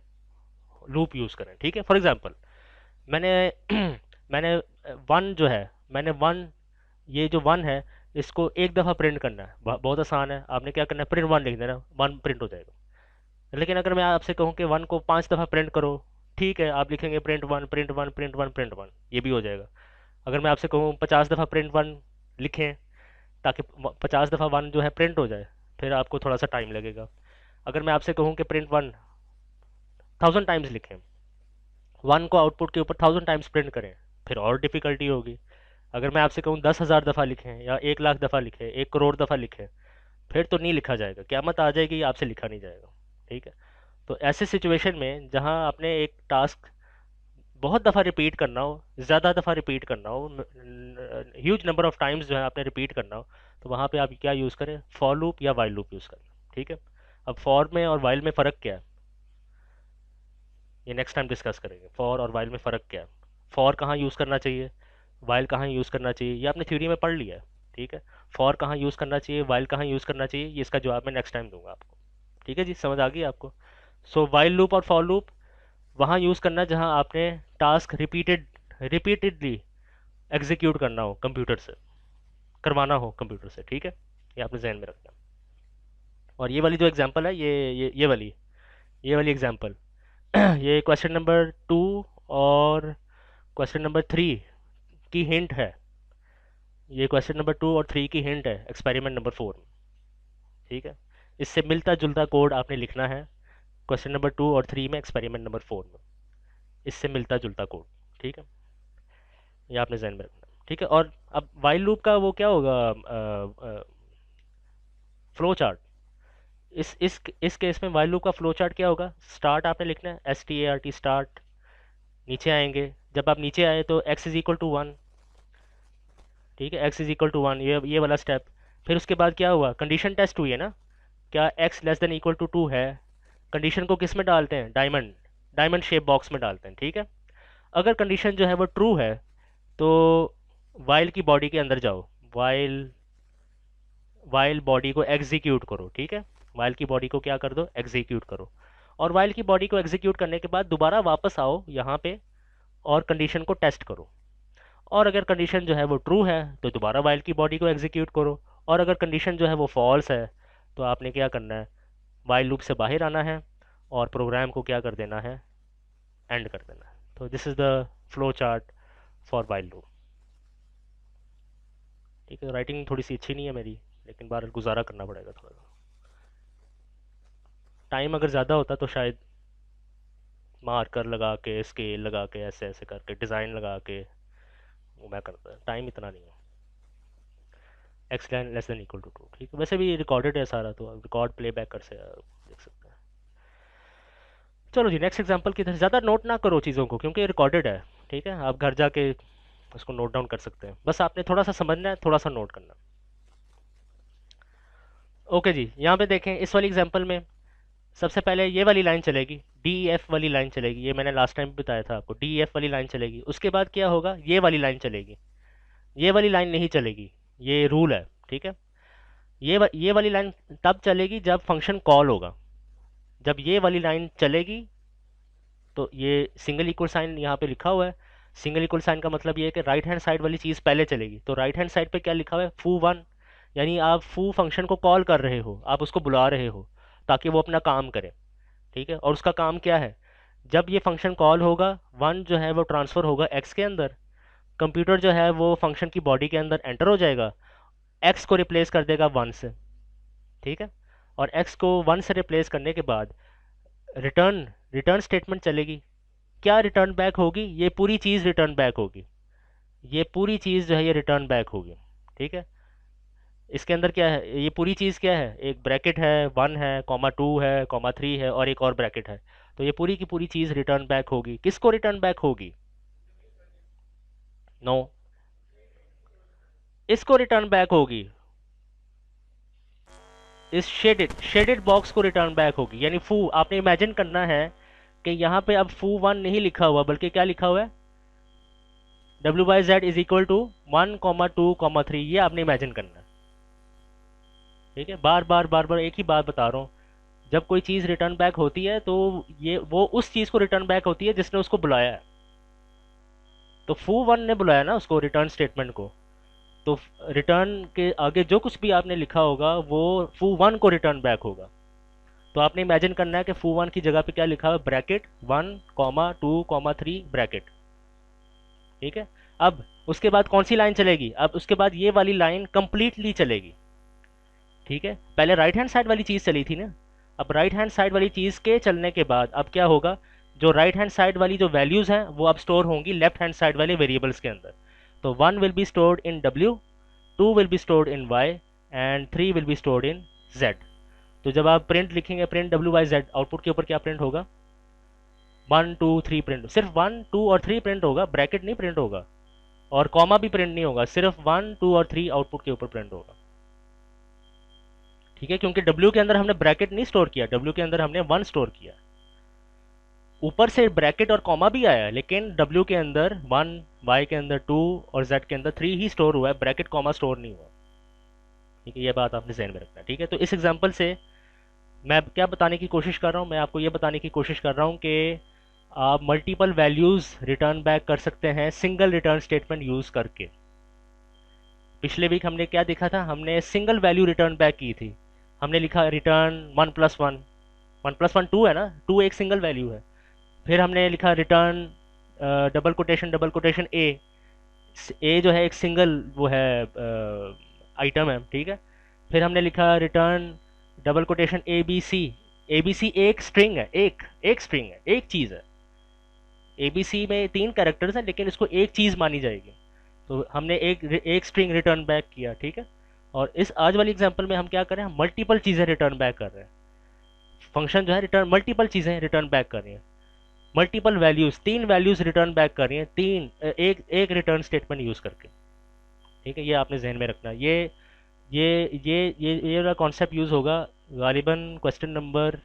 लूप यूज़ करें। ठीक है, फॉर एग्जांपल मैंने मैंने वन जो है, मैंने वन, ये जो वन है, इसको एक दफ़ा प्रिंट करना है, बहुत आसान है, आपने क्या करना है, प्रिंट वन लिख देना, वन प्रिंट हो जाएगा। लेकिन अगर मैं आपसे कहूँ कि वन को 5 दफ़ा प्रिंट करो, ठीक है, आप लिखेंगे print one, print one, print one, print one, ये भी हो जाएगा। अगर मैं आपसे कहूँ 50 दफ़ा प्रिंट वन लिखें, ताकि 50 दफ़ा वन जो है प्रिंट हो जाए, फिर आपको थोड़ा सा टाइम लगेगा। अगर मैं आपसे कहूँ कि प्रिंट वन 1000 टाइम्स लिखें, वन को आउटपुट के ऊपर 1000 टाइम्स प्रिंट करें, फिर और डिफ़िकल्टी होगी। अगर मैं आपसे कहूँ 10,000 दफ़ा लिखें, या 1 लाख दफ़ा लिखें, 1 करोड़ दफ़ा लिखें, फिर तो नहीं लिखा जाएगा, क़यामत आ जाएगी, आपसे लिखा नहीं जाएगा। ठीक है, तो ऐसे सिचुएशन में जहां आपने एक टास्क बहुत दफ़ा रिपीट करना हो, ज़्यादा दफ़ा रिपीट करना हो, ह्यूज नंबर ऑफ टाइम्स जो है आपने रिपीट करना हो, तो वहाँ पे आप क्या यूज़ करें, फॉर लूप या वाइल लूप यूज़ करें। ठीक है, अब फॉर में और वाइल में फ़र्क क्या है, ये नेक्स्ट टाइम डिस्कस करेंगे। फॉर और वाइल में फ़र्क क्या है, फॉर कहाँ यूज़ करना चाहिए, वाइल कहाँ यूज़ करना चाहिए, ये आपने थ्योरी में पढ़ लिया है। ठीक है, फॉर कहाँ यूज़ करना चाहिए, वाइल कहाँ यूज़ करना चाहिए, ये इसका जवाब मैं नेक्स्ट टाइम दूंगा आपको। ठीक है जी, समझ आ गई आपको। सो वाइल लूप और फॉर लूप वहाँ यूज़ करना जहाँ आपने टास्क रिपीटेडली एग्जीक्यूट करना हो, कंप्यूटर से करवाना हो कंप्यूटर से। ठीक है, ये आपने जहन में रखना। और ये वाली जो एग्जांपल है, ये वाली एग्जांपल ये क्वेश्चन नंबर 2 और क्वेश्चन नंबर 3 की हिंट है। ये क्वेश्चन नंबर 2 और 3 की हिंट है एक्सपेरिमेंट नंबर 4 में। ठीक है, इससे मिलता जुलता कोड आपने लिखना है क्वेश्चन नंबर 2 और 3 में, एक्सपेरिमेंट नंबर 4 में, इससे मिलता जुलता कोड। ठीक है, ये आपने जहन में रखना। ठीक है, और अब वाइल लूप का वो क्या होगा, फ्लो चार्ट। इस केस में वाइल लूप का फ्लो चार्ट क्या होगा, स्टार्ट आपने लिखना है, START स्टार्ट। नीचे आएंगे, जब आप नीचे आए तो x इज इक्वल टू 1। ठीक है, x इज इक्वल टू 1, ये वाला स्टेप। फिर उसके बाद क्या हुआ, कंडीशन टेस्ट हुई है ना, क्या x less than equal to 2 है। कंडीशन को किस में डालते हैं, डायमंड शेप बॉक्स में डालते हैं। ठीक है, अगर कंडीशन जो है वो ट्रू है तो वाइल की बॉडी के अंदर जाओ, वाइल वाइल बॉडी को एग्जीक्यूट करो। ठीक है, वाइल की बॉडी को क्या कर दो, एग्जीक्यूट करो। और वाइल की बॉडी को एग्जीक्यूट करने के बाद दोबारा वापस आओ यहाँ पे और कंडीशन को टेस्ट करो। और अगर कंडीशन जो है वो ट्रू है तो दोबारा वाइल की बॉडी को एग्जीक्यूट करो। और अगर कंडीशन जो है वो फॉल्स है तो आपने क्या करना है, वाइल लूप से बाहर आना है और प्रोग्राम को क्या कर देना है, एंड कर देना है। तो this is the flow chart for while loop. ठीक है, राइटिंग थोड़ी सी अच्छी नहीं है मेरी, लेकिन बाहर गुजारा करना पड़ेगा थोड़ा सा। टाइम अगर ज़्यादा होता तो शायद मार्कर लगा के, स्केल लगा के, ऐसे ऐसे करके, डिज़ाइन लगा के वो मैं करता। टाइम इतना नहीं है। X line less than equal to 2। ठीक है, वैसे भी रिकॉर्डेड है सारा, तो रिकॉर्ड प्लेबैक कर से देख सकते हैं। चलो जी, नेक्स्ट एग्जांपल की तरफ। ज़्यादा नोट ना करो चीज़ों को क्योंकि रिकॉर्डेड है। ठीक है, आप घर जाके उसको नोट डाउन कर सकते हैं, बस आपने थोड़ा सा समझना है, थोड़ा सा नोट करना। ओके जी, यहाँ पे देखें इस वाली एग्जांपल में सबसे पहले ये वाली लाइन चलेगी, DEF वाली लाइन चलेगी। ये मैंने लास्ट टाइम बताया था आपको, DEF वाली लाइन चलेगी। उसके बाद क्या होगा, ये वाली लाइन चलेगी। ये वाली लाइन नहीं चलेगी, ये रूल है। ठीक है, ये वाली लाइन तब चलेगी जब फंक्शन कॉल होगा। जब ये वाली लाइन चलेगी तो ये सिंगल इक्वल साइन यहाँ पे लिखा हुआ है। सिंगल इक्वल साइन का मतलब ये है कि राइट हैंड साइड वाली चीज़ पहले चलेगी। तो राइट हैंड साइड पे क्या लिखा हुआ है, foo1, यानी आप foo फंक्शन को कॉल कर रहे हो, आप उसको बुला रहे हो ताकि वो अपना काम करे। ठीक है, और उसका काम क्या है, जब ये फंक्शन कॉल होगा, 1 जो है वो ट्रांसफ़र होगा x के अंदर, कंप्यूटर जो है वो फंक्शन की बॉडी के अंदर एंटर हो जाएगा, x को रिप्लेस कर देगा 1 से। ठीक है, और x को 1 से रिप्लेस करने के बाद रिटर्न रिटर्न स्टेटमेंट चलेगी। क्या रिटर्न बैक होगी, ये पूरी चीज़ रिटर्न बैक होगी। ये पूरी चीज़ जो है ये रिटर्न बैक होगी। ठीक है, इसके अंदर क्या है, ये पूरी चीज़ क्या है, एक ब्रैकेट है, 1 है, कॉमा 2 है, कॉमा 3 है, और एक और ब्रैकेट है। तो ये पूरी की पूरी चीज़ रिटर्न बैक होगी। किसको रिटर्न बैक होगी, नो, इसको रिटर्न बैक होगी, इस शेडेड बॉक्स को रिटर्न बैक होगी। यानी फू, आपने इमेजिन करना है कि यहाँ पे अब foo1 नहीं लिखा हुआ, बल्कि क्या लिखा हुआ है, W/Z इज इक्वल टू 1, 2, 3। ये आपने इमेजिन करना है। ठीक है, बार बार एक ही बात बता रहा हूँ, जब कोई चीज़ रिटर्न बैक होती है तो ये वो उस चीज़ को रिटर्न बैक होती है जिसने उसको बुलाया है। तो foo1 ने बुलाया ना उसको, रिटर्न स्टेटमेंट को। तो रिटर्न के आगे जो कुछ भी आपने लिखा होगा वो foo1 को रिटर्न बैक होगा। तो आपने इमेजिन करना है कि foo1 की जगह पे क्या लिखा हुआ है, ब्रैकेट 1, 2, 3 ब्रैकेट। ठीक है, अब उसके बाद कौन सी लाइन चलेगी, अब उसके बाद ये वाली लाइन कंप्लीटली चलेगी। ठीक है, पहले राइट हैंड साइड वाली चीज़ चली थी ना, अब राइट हैंड साइड वाली चीज़ के चलने के बाद अब क्या होगा, जो राइट हैंड साइड वाली जो वैल्यूज़ हैं वो अब स्टोर होंगी लेफ्ट हैंड साइड वाले वेरिएबल्स के अंदर। तो 1 will be stored in W, 2 will be stored in Y, and 3 will be stored in z। तो जब आप प्रिंट लिखेंगे प्रिंट w/z, आउटपुट के ऊपर क्या प्रिंट होगा? 1 2 3 प्रिंट, सिर्फ 1 2 और 3 प्रिंट होगा, ब्रैकेट नहीं प्रिंट होगा और कॉमा भी प्रिंट नहीं होगा, सिर्फ 1 2 और 3 आउटपुट के ऊपर प्रिंट होगा। ठीक है, क्योंकि w के अंदर हमने ब्रैकेट नहीं स्टोर किया, w के अंदर हमने 1 स्टोर किया। ऊपर से ब्रैकेट और कॉमा भी आया, लेकिन w के अंदर 1, y के अंदर 2 और z के अंदर 3 ही स्टोर हुआ है, ब्रैकेट कॉमा स्टोर नहीं हुआ। ठीक है, ये बात आपने ध्यान में रखना है। ठीक है, तो इस एग्जांपल से मैं क्या बताने की कोशिश कर रहा हूँ, मैं आपको ये बताने की कोशिश कर रहा हूँ कि आप मल्टीपल वैल्यूज़ रिटर्न बैक कर सकते हैं सिंगल रिटर्न स्टेटमेंट यूज़ करके। पिछले वीक हमने क्या देखा था, हमने सिंगल वैल्यू रिटर्न बैक की थी। हमने लिखा रिटर्न 1+1, 1+1 2 है ना, 2 एक सिंगल वैल्यू है। फिर हमने लिखा रिटर्न डबल कोटेशन ए जो है एक सिंगल वो है आइटम है। ठीक है, फिर हमने लिखा return double quotation A B C एक स्ट्रिंग है, एक स्ट्रिंग है, एक चीज़ है। ए बी सी में 3 कैरेक्टर्स हैं, लेकिन इसको एक चीज़ मानी जाएगी। तो हमने एक स्ट्रिंग रिटर्न बैक किया। ठीक है, और इस आज वाली एग्जांपल में हम क्या कर रहे हैं, मल्टीपल चीज़ें रिटर्न बैक कर रहे हैं। फंक्शन जो है रिटर्न मल्टीपल चीज़ें रिटर्न बैक कर रही है, multiple values, 3 values return back कर रही हैं, एक रिटर्न स्टेटमेंट यूज़ करके। ठीक है, ये आपने जहन में रखना। ये वाला कॉन्सेप्ट यूज़ होगा गालिबन क्वेश्चन नंबर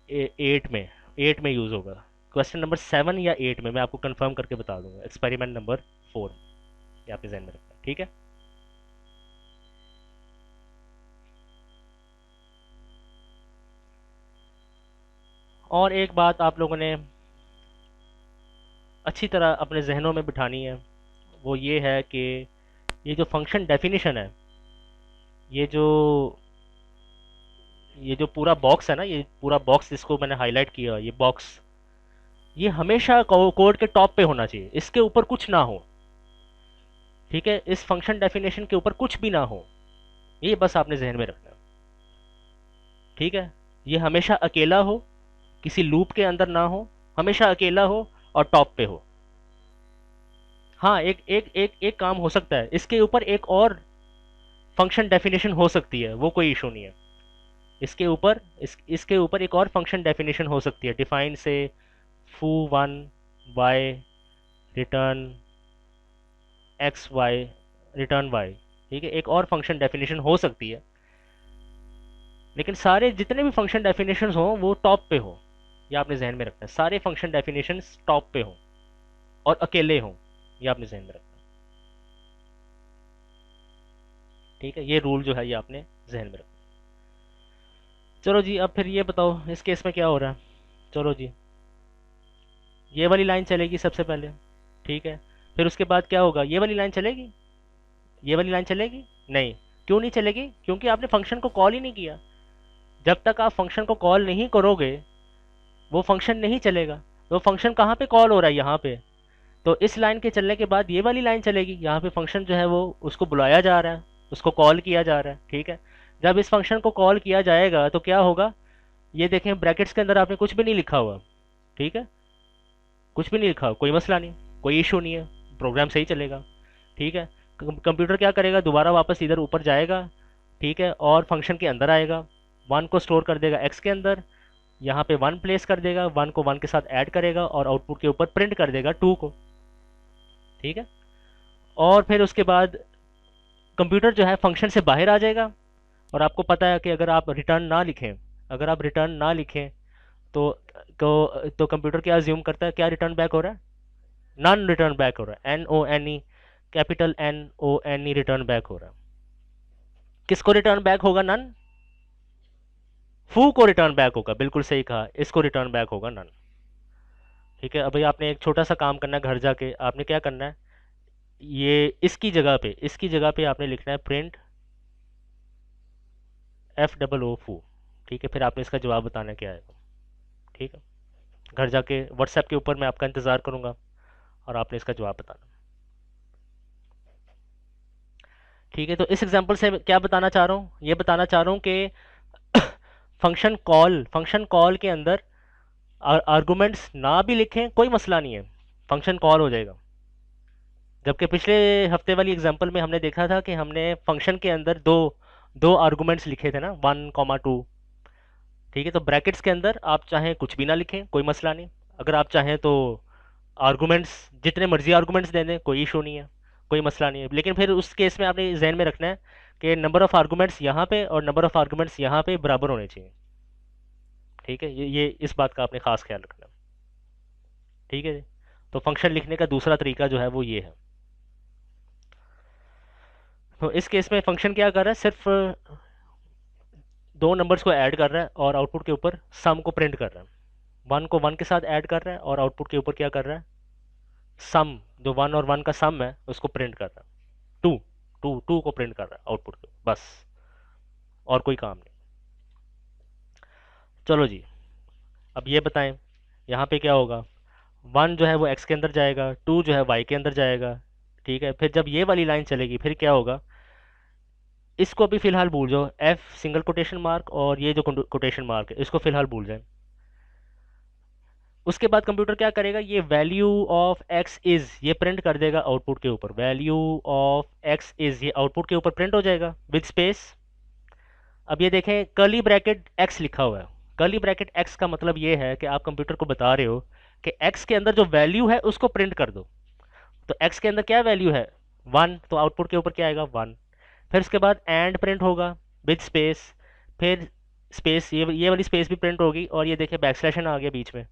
8 में यूज़ होगा। क्वेश्चन नंबर 7 या 8 में मैं आपको कंफर्म करके बता दूंगा, एक्सपेरिमेंट नंबर 4। ये आपने जहन में रखना। ठीक है, और एक बात आप लोगों ने अच्छी तरह अपने जहनों में बिठानी है, वो ये है कि ये जो फंक्शन डेफिनेशन है, ये जो ये जो पूरा बॉक्स है ना, ये पूरा बॉक्स जिसको मैंने हाईलाइट किया, ये बॉक्स, ये हमेशा कोड के टॉप पे होना चाहिए, इसके ऊपर कुछ ना हो। ठीक है, इस फंक्शन डेफिनेशन के ऊपर कुछ भी ना हो, ये बस आपने जहन में रखना। ठीक है, ये हमेशा अकेला हो, किसी लूप के अंदर ना हो, हमेशा अकेला हो और टॉप पे हो। हाँ, एक एक एक एक काम हो सकता है, इसके ऊपर एक और फंक्शन डेफिनेशन हो सकती है, वो कोई इशू नहीं है। इसके ऊपर एक और फंक्शन डेफिनेशन हो सकती है, डिफाइन से foo1 y return x y return y. ठीक है, एक और फंक्शन डेफिनेशन हो सकती है, लेकिन सारे जितने भी फंक्शन डेफिनेशन हो वो टॉप पे हो। ये आपने जहन में रखना है, सारे फंक्शन डेफिनेशन टॉप पे हो और अकेले हो, ये आपने जहन में रखना है। ठीक है, ये रूल जो है ये आपने जहन में रखना। चलो जी, अब फिर ये बताओ इस केस में क्या हो रहा है। चलो जी, ये वाली लाइन चलेगी सबसे पहले। ठीक है, फिर उसके बाद क्या होगा, ये वाली लाइन चलेगी, ये वाली लाइन चलेगी नहीं। क्यों नहीं चलेगी? क्योंकि आपने फंक्शन को कॉल ही नहीं किया। जब तक आप फंक्शन को कॉल नहीं करोगे वो फंक्शन नहीं चलेगा। तो फंक्शन कहाँ पे कॉल हो रहा है, यहाँ पे। तो इस लाइन के चलने के बाद ये वाली लाइन चलेगी, यहाँ पे फंक्शन जो है वो उसको बुलाया जा रहा है, उसको कॉल किया जा रहा है। ठीक है, जब इस फंक्शन को कॉल किया जाएगा तो क्या होगा, ये देखें ब्रैकेट्स के अंदर आपने कुछ भी नहीं लिखा हुआ। ठीक है, कुछ भी नहीं लिखा, कोई मसला नहीं, कोई इशू नहीं है, प्रोग्राम सही चलेगा। ठीक है, कंप्यूटर क्या करेगा, दोबारा वापस इधर ऊपर जाएगा। ठीक है, और फंक्शन के अंदर आएगा, 1 को स्टोर कर देगा एक्स के अंदर, यहाँ पे 1 प्लेस कर देगा, 1 को 1 के साथ ऐड करेगा और आउटपुट के ऊपर प्रिंट कर देगा 2 को। ठीक है, और फिर उसके बाद कंप्यूटर जो है फंक्शन से बाहर आ जाएगा। और आपको पता है कि अगर आप रिटर्न ना लिखें, अगर आप रिटर्न ना लिखें तो तो कंप्यूटर क्या अज्यूम करता है, क्या रिटर्न बैक हो रहा है, नन रिटर्न बैक हो रहा है, NONE, capital NONE return back हो रहा है। किसको रिटर्न बैक होगा, नन। फू को रिटर्न बैक होगा, बिल्कुल सही कहा, इसको रिटर्न बैक होगा नन। ठीक है, अब भाई आपने एक छोटा सा काम करना है, घर जाके आपने क्या करना है, ये इसकी जगह पे आपने लिखना है प्रिंट FOO फू। ठीक है, फिर आपने इसका जवाब बताना क्या है। ठीक है, घर जाके व्हाट्सएप के ऊपर मैं आपका इंतज़ार करूँगा और आपने इसका जवाब बताना। ठीक है, तो इस एग्जांपल से क्या बताना चाह रहा हूँ, ये बताना चाह रहा हूँ कि फंक्शन कॉल के अंदर आर्गुमेंट्स ना भी लिखें कोई मसला नहीं है, फंक्शन कॉल हो जाएगा। जबकि पिछले हफ्ते वाली एग्जांपल में हमने देखा था कि हमने फंक्शन के अंदर दो दो आर्गुमेंट्स लिखे थे ना, 1, 2। ठीक है, तो ब्रैकेट्स के अंदर आप चाहें कुछ भी ना लिखें, कोई मसला नहीं। अगर आप चाहें तो आर्गुमेंट्स जितने मर्जी आर्गुमेंट्स दे दें, कोई इशू नहीं है, कोई मसला नहीं है। लेकिन फिर उस केस में आपने जहन में रखना है कि नंबर ऑफ आर्गुमेंट्स यहाँ पे और नंबर ऑफ आर्गुमेंट्स यहाँ पे बराबर होने चाहिए। ठीक है, ये इस बात का आपने खास ख्याल रखना है। ठीक है जी। तो फंक्शन लिखने का दूसरा तरीका जो है वो ये है। तो इस केस में फंक्शन क्या कर रहा है, सिर्फ दो नंबर्स को ऐड कर रहा है और आउटपुट के ऊपर सम को प्रिंट कर रहा है। वन को वन के साथ ऐड कर रहा है और आउटपुट के ऊपर क्या कर रहा है, सम, जो वन और वन का सम है उसको प्रिंट कर रहा है। टू टू टू को प्रिंट कर रहा है आउटपुट के, बस, और कोई काम नहीं। चलो जी, अब ये बताएं यहाँ पे क्या होगा। वन जो है वो एक्स के अंदर जाएगा, टू जो है वाई के अंदर जाएगा। ठीक है, फिर जब ये वाली लाइन चलेगी फिर क्या होगा, इसको अभी फिलहाल भूल जाओ, एफ सिंगल कोटेशन मार्क और ये जो कोटेशन मार्क है इसको फिलहाल भूल जाए। उसके बाद कंप्यूटर क्या करेगा, ये वैल्यू ऑफ एक्स इज ये प्रिंट कर देगा आउटपुट के ऊपर। वैल्यू ऑफ एक्स इज ये आउटपुट के ऊपर प्रिंट हो जाएगा विद स्पेस। अब ये देखें, कर्ली ब्रैकेट एक्स लिखा हुआ है। कर्ली ब्रैकेट एक्स का मतलब ये है कि आप कंप्यूटर को बता रहे हो कि एक्स के अंदर जो वैल्यू है उसको प्रिंट कर दो। तो एक्स के अंदर क्या वैल्यू है, वन, तो आउटपुट के ऊपर क्या आएगा, वन। फिर उसके बाद एंड प्रिंट होगा विद स्पेस। फिर स्पेस, ये वाली स्पेस भी प्रिंट होगी और ये देखिए बैक स्लैश आ गया बीच में।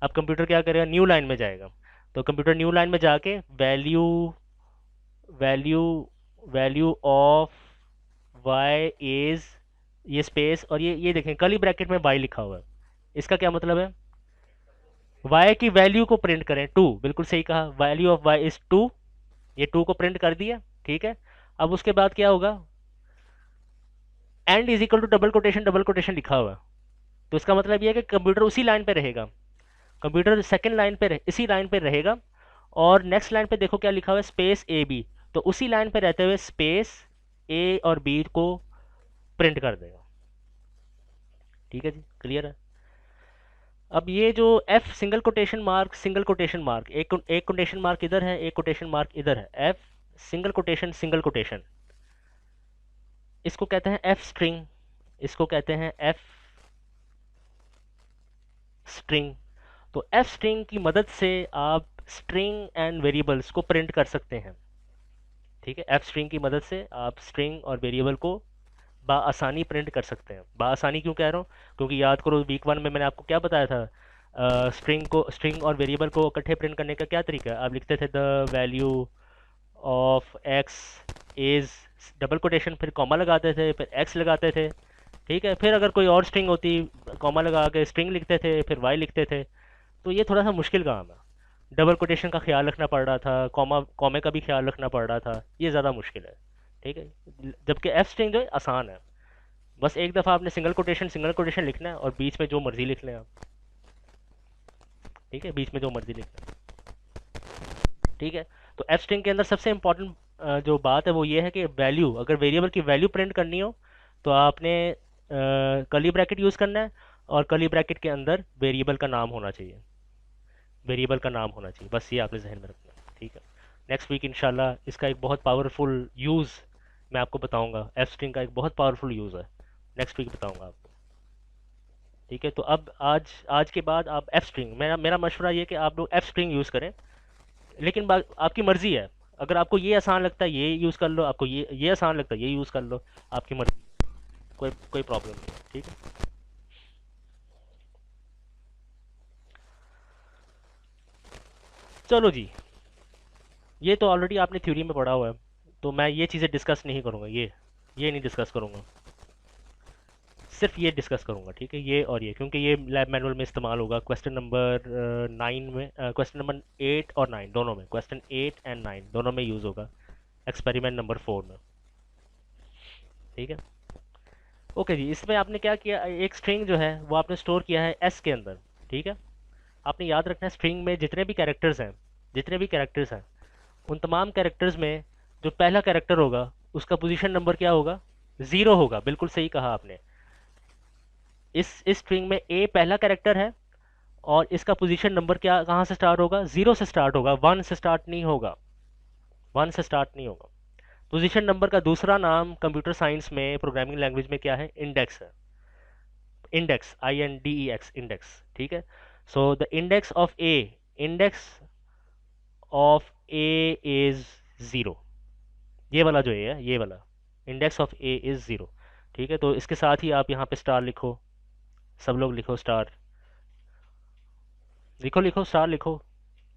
अब कंप्यूटर क्या करेगा, न्यू लाइन में जाएगा। तो कंप्यूटर न्यू लाइन में जाके value value value of y is, ये स्पेस और ये देखें कर्ली ब्रैकेट में वाई लिखा हुआ है। इसका क्या मतलब है, वाई की वैल्यू को प्रिंट करें, टू, बिल्कुल सही कहा, value of y is two. ये टू को प्रिंट कर दिया। ठीक है, अब उसके बाद क्या होगा, end is equal to double quotation लिखा हुआ है। तो इसका मतलब ये है कि कंप्यूटर उसी लाइन पे रहेगा, कंप्यूटर सेकंड लाइन पे इसी लाइन पे रहेगा। और नेक्स्ट लाइन पे देखो क्या लिखा हुआ है, स्पेस ए बी। तो उसी लाइन पे रहते हुए स्पेस ए और बी को प्रिंट कर देगा। ठीक है जी, क्लियर है। अब ये जो एफ सिंगल कोटेशन मार्क, एक कोटेशन मार्क इधर है, एक कोटेशन मार्क इधर है, एफ सिंगल कोटेशन, इसको कहते हैं एफ स्ट्रिंग, इसको कहते हैं एफ स्ट्रिंग। तो एफ स्ट्रिंग की मदद से आप स्ट्रिंग एंड वेरिएबल्स को प्रिंट कर सकते हैं। ठीक है, एफ स्ट्रिंग की मदद से आप स्ट्रिंग और वेरिएबल को बाआसानी प्रिंट कर सकते हैं। बाआसानी क्यों कह रहा हूँ, क्योंकि याद करो वीक वन में मैंने आपको क्या बताया था, स्ट्रिंग और वेरिएबल को इकट्ठे प्रिंट करने का क्या तरीका है। आप लिखते थे the value of x is, double quotation, फिर कॉमा लगाते थे, फिर एक्स लगाते थे। ठीक है, फिर अगर कोई और स्ट्रिंग होती, कॉमा लगा के स्ट्रिंग लिखते थे, फिर वाई लिखते थे। तो ये थोड़ा सा मुश्किल काम है, डबल कोटेशन का ख्याल रखना पड़ रहा था, कॉमे का भी ख्याल रखना पड़ रहा था, ये ज़्यादा मुश्किल है। ठीक है, जबकि एफ स्ट्रिंग जो है आसान है, बस एक दफ़ा आपने सिंगल कोटेशन लिखना है और बीच में जो मर्जी लिख लें आप। ठीक है, बीच में जो मर्जी लिख लें। ठीक है, तो एफ स्ट्रिंग के अंदर सबसे इंपॉर्टेंट जो बात है वो ये है कि वैल्यू, अगर वेरिएबल की वैल्यू प्रिंट करनी हो तो आपने कर्ली ब्रैकेट यूज़ करना है और कर्ली ब्रैकेट के अंदर वेरिएबल का नाम होना चाहिए, वेरिएबल का नाम होना चाहिए, बस ये आपने जहन में रखना है। ठीक है, नेक्स्ट वीक इंशाल्लाह इसका एक बहुत पावरफुल यूज़ मैं आपको बताऊंगा, एफ स्ट्रिंग का एक बहुत पावरफुल यूज़ है, नेक्स्ट वीक बताऊंगा आपको। ठीक है, तो अब आज आज के बाद आप एफ स्ट्रिंग, मेरा मशवरा ये कि आप लोग एफ स्ट्रिंग यूज़ करें। लेकिन आपकी मर्ज़ी है, अगर आपको ये आसान लगता है ये यूज़ कर लो, आपको ये आसान लगता है ये यूज़ कर लो, आपकी मर्ज़ी, कोई प्रॉब्लम नहीं है। ठीक है, चलो जी, ये तो ऑलरेडी आपने थ्योरी में पढ़ा हुआ है, तो मैं ये चीज़ें डिस्कस नहीं करूँगा, ये नहीं डिस्कस करूँगा, सिर्फ ये डिस्कस करूँगा। ठीक है, ये और ये, क्योंकि ये लैब मैनुअल में इस्तेमाल होगा क्वेश्चन नंबर 9 में, क्वेश्चन नंबर 8 और 9 दोनों में, क्वेश्चन 8 एंड 9 दोनों में यूज़ होगा, एक्सपेरिमेंट नंबर 4 में। ठीक है, ओके जी, इसमें आपने क्या किया, एक स्ट्रिंग जो है वो आपने स्टोर किया है एस के अंदर। ठीक है, आपने याद रखना है स्ट्रिंग में जितने भी कैरेक्टर्स हैं उन तमाम कैरेक्टर्स में जो पहला कैरेक्टर होगा उसका पोजीशन नंबर क्या होगा, ज़ीरो होगा, बिल्कुल सही कहा आपने। इस स्ट्रिंग में ए पहला कैरेक्टर है और इसका पोजीशन नंबर क्या, कहाँ से स्टार्ट होगा, ज़ीरो से स्टार्ट होगा, वन से स्टार्ट नहीं होगा। वन से स्टार्ट नहीं होगा। पोजीशन नंबर का दूसरा नाम कंप्यूटर साइंस में, प्रोग्रामिंग लैंग्वेज में क्या है? इंडेक्स है। Index, INDEX, index. ठीक है। So the index of A, index of A is zero. ये वाला जो ए है, ये वाला index of A is zero. ठीक है, तो इसके साथ ही आप यहाँ पे स्टार लिखो, सब लोग लिखो स्टार, लिखो लिखो स्टार लिखो,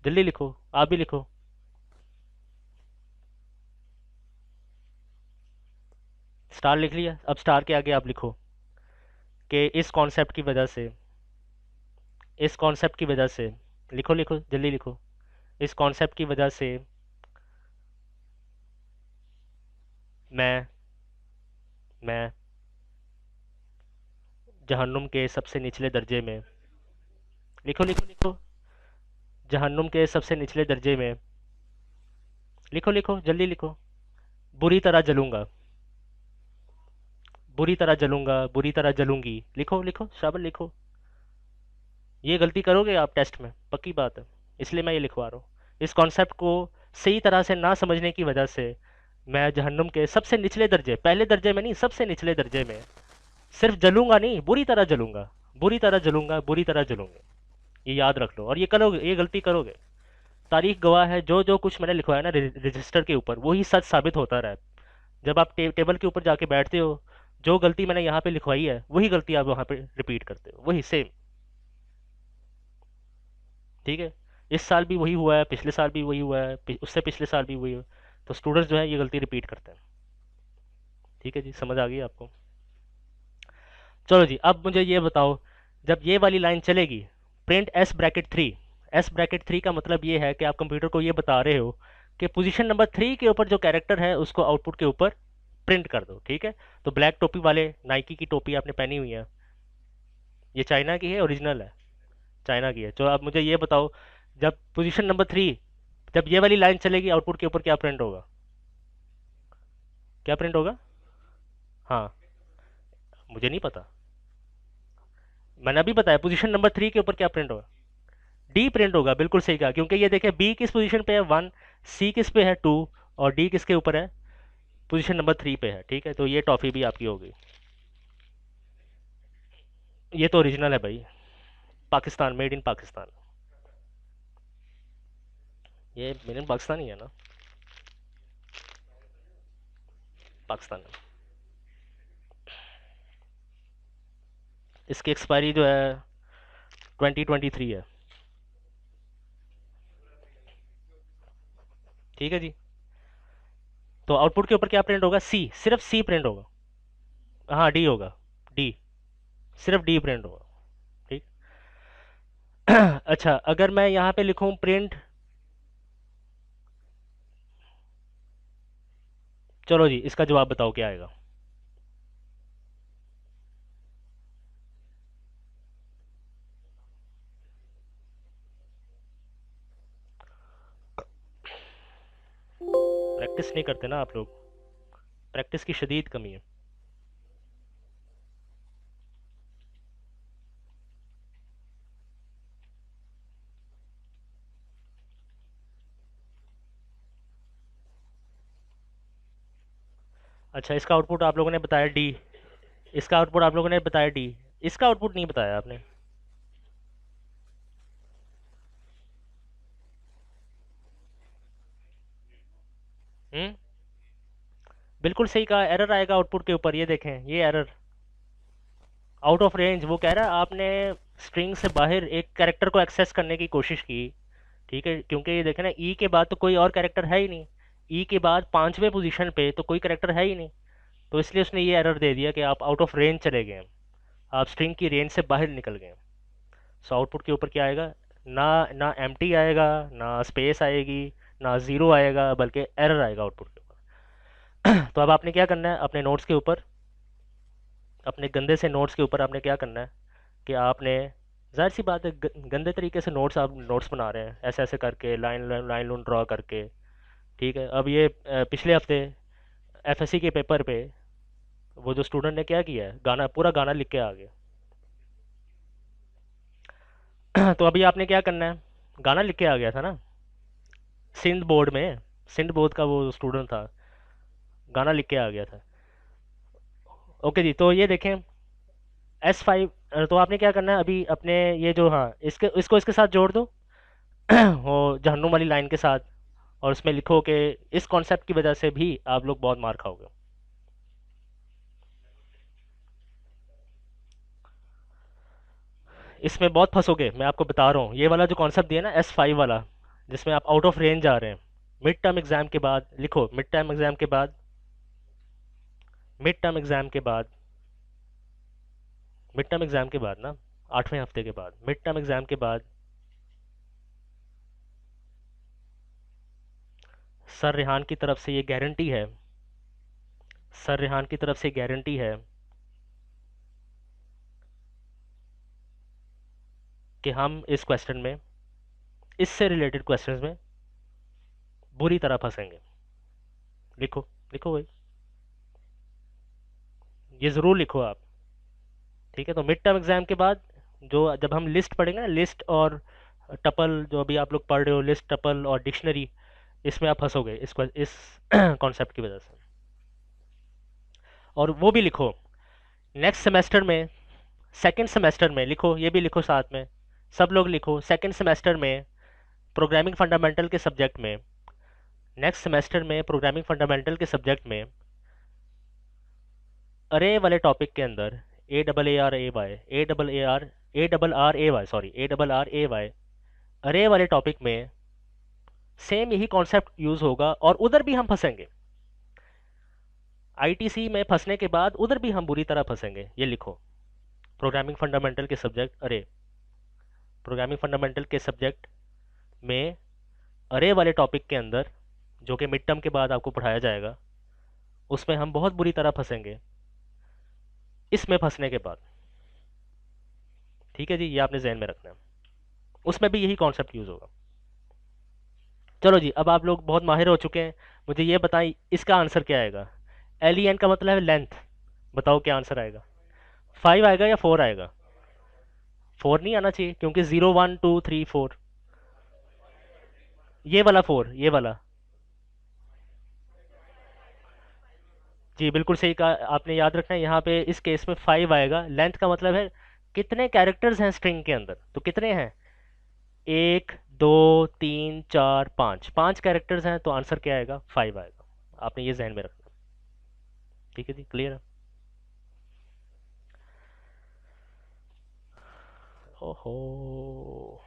जल्दी लिखो, आप भी लिखो। स्टार लिख लिया? अब स्टार के आगे आप लिखो कि इस कॉन्सेप्ट की वजह से, इस कॉन्सेप्ट की वजह से, लिखो लिखो जल्दी लिखो, इस कॉन्सेप्ट की वजह से मैं जहन्नुम के सबसे निचले दर्जे में, लिखो लिखो लिखो, जहन्नुम के सबसे निचले दर्जे में, लिखो लिखो जल्दी लिखो, बुरी तरह जलूंगा, बुरी तरह जलूंगा, बुरी तरह जलूंगी, लिखो लिखो शाबाश लिखो। ये गलती करोगे आप टेस्ट में, पक्की बात है, इसलिए मैं ये लिखवा रहा हूँ। इस कॉन्सेप्ट को सही तरह से ना समझने की वजह से मैं जहन्नुम के सबसे निचले दर्जे, पहले दर्जे में नहीं, सबसे निचले दर्जे में सिर्फ जलूंगा नहीं, बुरी तरह जलूंगा, बुरी तरह जलूंगा, बुरी तरह जलूंगे। ये याद रख लो, और ये करोगे, ये गलती करोगे, तारीख गवाह है, जो जो कुछ मैंने लिखवाया ना रजिस्टर के ऊपर, वही सच साबित होता रहा है। जब आप टेबल के ऊपर जाके बैठते हो, जो गलती मैंने यहाँ पे लिखवाई है वही गलती आप वहाँ पे रिपीट करते हो, वही सेम। ठीक है। इस साल भी वही हुआ है, पिछले साल भी वही हुआ है, उससे पिछले साल भी वही हुआ। तो स्टूडेंट्स जो है ये गलती रिपीट करते हैं। ठीक है जी, समझ आ गई आपको? चलो जी, अब मुझे ये बताओ, जब ये वाली लाइन चलेगी, print S bracket 3, S bracket 3 का मतलब ये है कि आप कंप्यूटर को ये बता रहे हो कि पोजीशन नंबर 3 के ऊपर जो कैरेक्टर है उसको आउटपुट के ऊपर प्रिंट कर दो। ठीक है। तो ब्लैक टोपी वाले, नाइकी की टोपी आपने पहनी हुई है, ये चाइना की है, ओरिजिनल है, चाइना की है। तो अब मुझे ये बताओ, जब पोजीशन नंबर 3, जब ये वाली लाइन चलेगी, आउटपुट के ऊपर क्या प्रिंट होगा? क्या प्रिंट होगा? हाँ, मुझे नहीं पता, मैंने अभी बताया पोजीशन नंबर 3 के ऊपर क्या प्रिंट होगा? डी प्रिंट होगा, बिल्कुल सही कहा, क्योंकि ये देखिए बी किस पोजीशन पे है? 1, सी किस पे है? 2, और डी किसके ऊपर है? पोजीशन नंबर 3 पे है। ठीक है, तो ये टॉफ़ी भी आपकी हो गई। ये तो ओरिजिनल है भाई, पाकिस्तान, मेड इन पाकिस्तान। ये मेड इन पाकिस्तान ही है ना? पाकिस्तान में। इसकी एक्सपायरी जो है 2023 है। ठीक है जी। तो आउटपुट के ऊपर क्या प्रिंट होगा? सी, सिर्फ सी प्रिंट होगा। हाँ, डी होगा, डी, सिर्फ डी प्रिंट होगा। ठीक। अच्छा, अगर मैं यहाँ पे लिखूँ प्रिंट, चलो जी इसका जवाब बताओ क्या आएगा? प्रैक्टिस नहीं करते ना आप लोग, प्रैक्टिस की शदीद कमी है। अच्छा, इसका आउटपुट आप लोगों ने बताया डी, इसका आउटपुट आप लोगों ने बताया डी, इसका आउटपुट नहीं बताया आपने। हम्म, बिल्कुल सही कहा, एरर आएगा आउटपुट के ऊपर, ये देखें ये एरर, आउट ऑफ रेंज। वो कह रहा है आपने स्ट्रिंग से बाहर एक कैरेक्टर को एक्सेस करने की कोशिश की। ठीक है, क्योंकि ये देखें ना, ई के बाद तो कोई और कैरेक्टर है ही नहीं, ई के बाद पांचवें पोजीशन पे तो कोई कैरेक्टर है ही नहीं, तो इसलिए उसने ये एरर दे दिया कि आप आउट ऑफ रेंज चले गए हैं, आप स्ट्रिंग की रेंज से बाहर निकल गए हैं। सो आउटपुट के ऊपर क्या आएगा? ना, ना एम्प्टी आएगा, ना स्पेस आएगी, ना ज़ीरो आएगा, बल्कि एरर आएगा आउटपुट के ऊपर। तो अब आपने क्या करना है, अपने नोट्स के ऊपर, अपने गंदे से नोट्स के ऊपर आपने क्या करना है कि आपने, जाहिर सी बात है, गंदे तरीके से नोट्स, आप नोट्स बना रहे हैं ऐसे ऐसे करके, लाइन लाइन लून ड्रॉ करके। ठीक है, अब ये पिछले हफ्ते एफएससी के पेपर पे वो जो स्टूडेंट ने क्या किया है, गाना, पूरा गाना लिख के आ गया। तो अभी आपने क्या करना है, गाना लिख के आ गया था ना, सिंध बोर्ड में, सिंध बोध का वो स्टूडेंट था, गाना लिख के आ गया था। ओके जी, तो ये देखें S5। तो आपने क्या करना है अभी अपने ये जो, हाँ, इसको इसके साथ जोड़ दो वो जहन्नुम वाली लाइन के साथ, और उसमें लिखो कि इस कॉन्सेप्ट की वजह से भी आप लोग बहुत मार खाओगे। इसमें बहुत फंसोगे, मैं आपको बता रहा हूँ। ये वाला जो कॉन्सेप्ट दिया ना S5 वाला, जिसमें आप आउट ऑफ रेंज आ रहे हैं, मिड टर्म एग्जाम के बाद लिखो, मिड टर्म एग्जाम के बाद, मिड टर्म एग्जाम के बाद, मिड टर्म एग्जाम के बाद ना, 8वें हफ्ते के बाद, मिड टर्म एग्जाम के बाद सर रेहान की तरफ से ये गारंटी है, सर रेहान की तरफ से गारंटी है कि हम इस क्वेश्चन में, इससे रिलेटेड क्वेश्चंस में बुरी तरह फंसेंगे। लिखो, लिखो भाई, ये ज़रूर लिखो आप। ठीक है, तो मिड टर्म एग्जाम के बाद जो, जब हम लिस्ट पढ़ेंगे ना, लिस्ट और टपल, जो अभी आप लोग पढ़ रहे हो, लिस्ट टपल और डिक्शनरी, इसमें आप फंसोगे इस कॉन्सेप्ट की वजह से। और वो भी लिखो नेक्स्ट सेमेस्टर में, सेकंड सेमेस्टर में लिखो, ये भी लिखो साथ में, सब लोग लिखो, सेकंड सेमेस्टर में प्रोग्रामिंग फंडामेंटल के सब्जेक्ट में, नेक्स्ट सेमेस्टर में प्रोग्रामिंग फंडामेंटल के सब्जेक्ट में अरे वाले टॉपिक के अंदर, AAARAY, ARRAY, सॉरी, ARRAY, अरे वाले टॉपिक में सेम यही कॉन्सेप्ट यूज होगा, और उधर भी हम फंसेंगे। आईटीसी में फंसने के बाद उधर भी हम बुरी तरह फंसेंगे। ये लिखो, प्रोग्रामिंग फंडामेंटल के सब्जेक्ट, अरे प्रोग्रामिंग फंडामेंटल के सब्जेक्ट में अरे वाले टॉपिक के अंदर, जो कि मिड टर्म के बाद आपको पढ़ाया जाएगा, उसमें हम बहुत बुरी तरह फंसेंगे इसमें फंसने के बाद। ठीक है जी, ये आपने जहन में रखना है, उसमें भी यही कॉन्सेप्ट यूज होगा। चलो जी, अब आप लोग बहुत माहिर हो चुके हैं, मुझे ये बताएं इसका आंसर क्या आएगा। LEN का मतलब है लेंथ, बताओ क्या आंसर आएगा। 5 आएगा या 4 आएगा? 4 नहीं आना चाहिए, क्योंकि 0 1 2 3 4, ये वाला 4, ये वाला। जी बिल्कुल सही कहा आपने, याद रखना है यहाँ पे इस केस में 5 आएगा। लेंथ का मतलब है कितने कैरेक्टर्स हैं स्ट्रिंग के अंदर, तो कितने हैं, 1 2 3 4 5, 5 कैरेक्टर्स हैं, तो आंसर क्या आएगा, 5 आएगा। आपने ये जहन में रखना। ठीक है जी, क्लियर है। ओहो,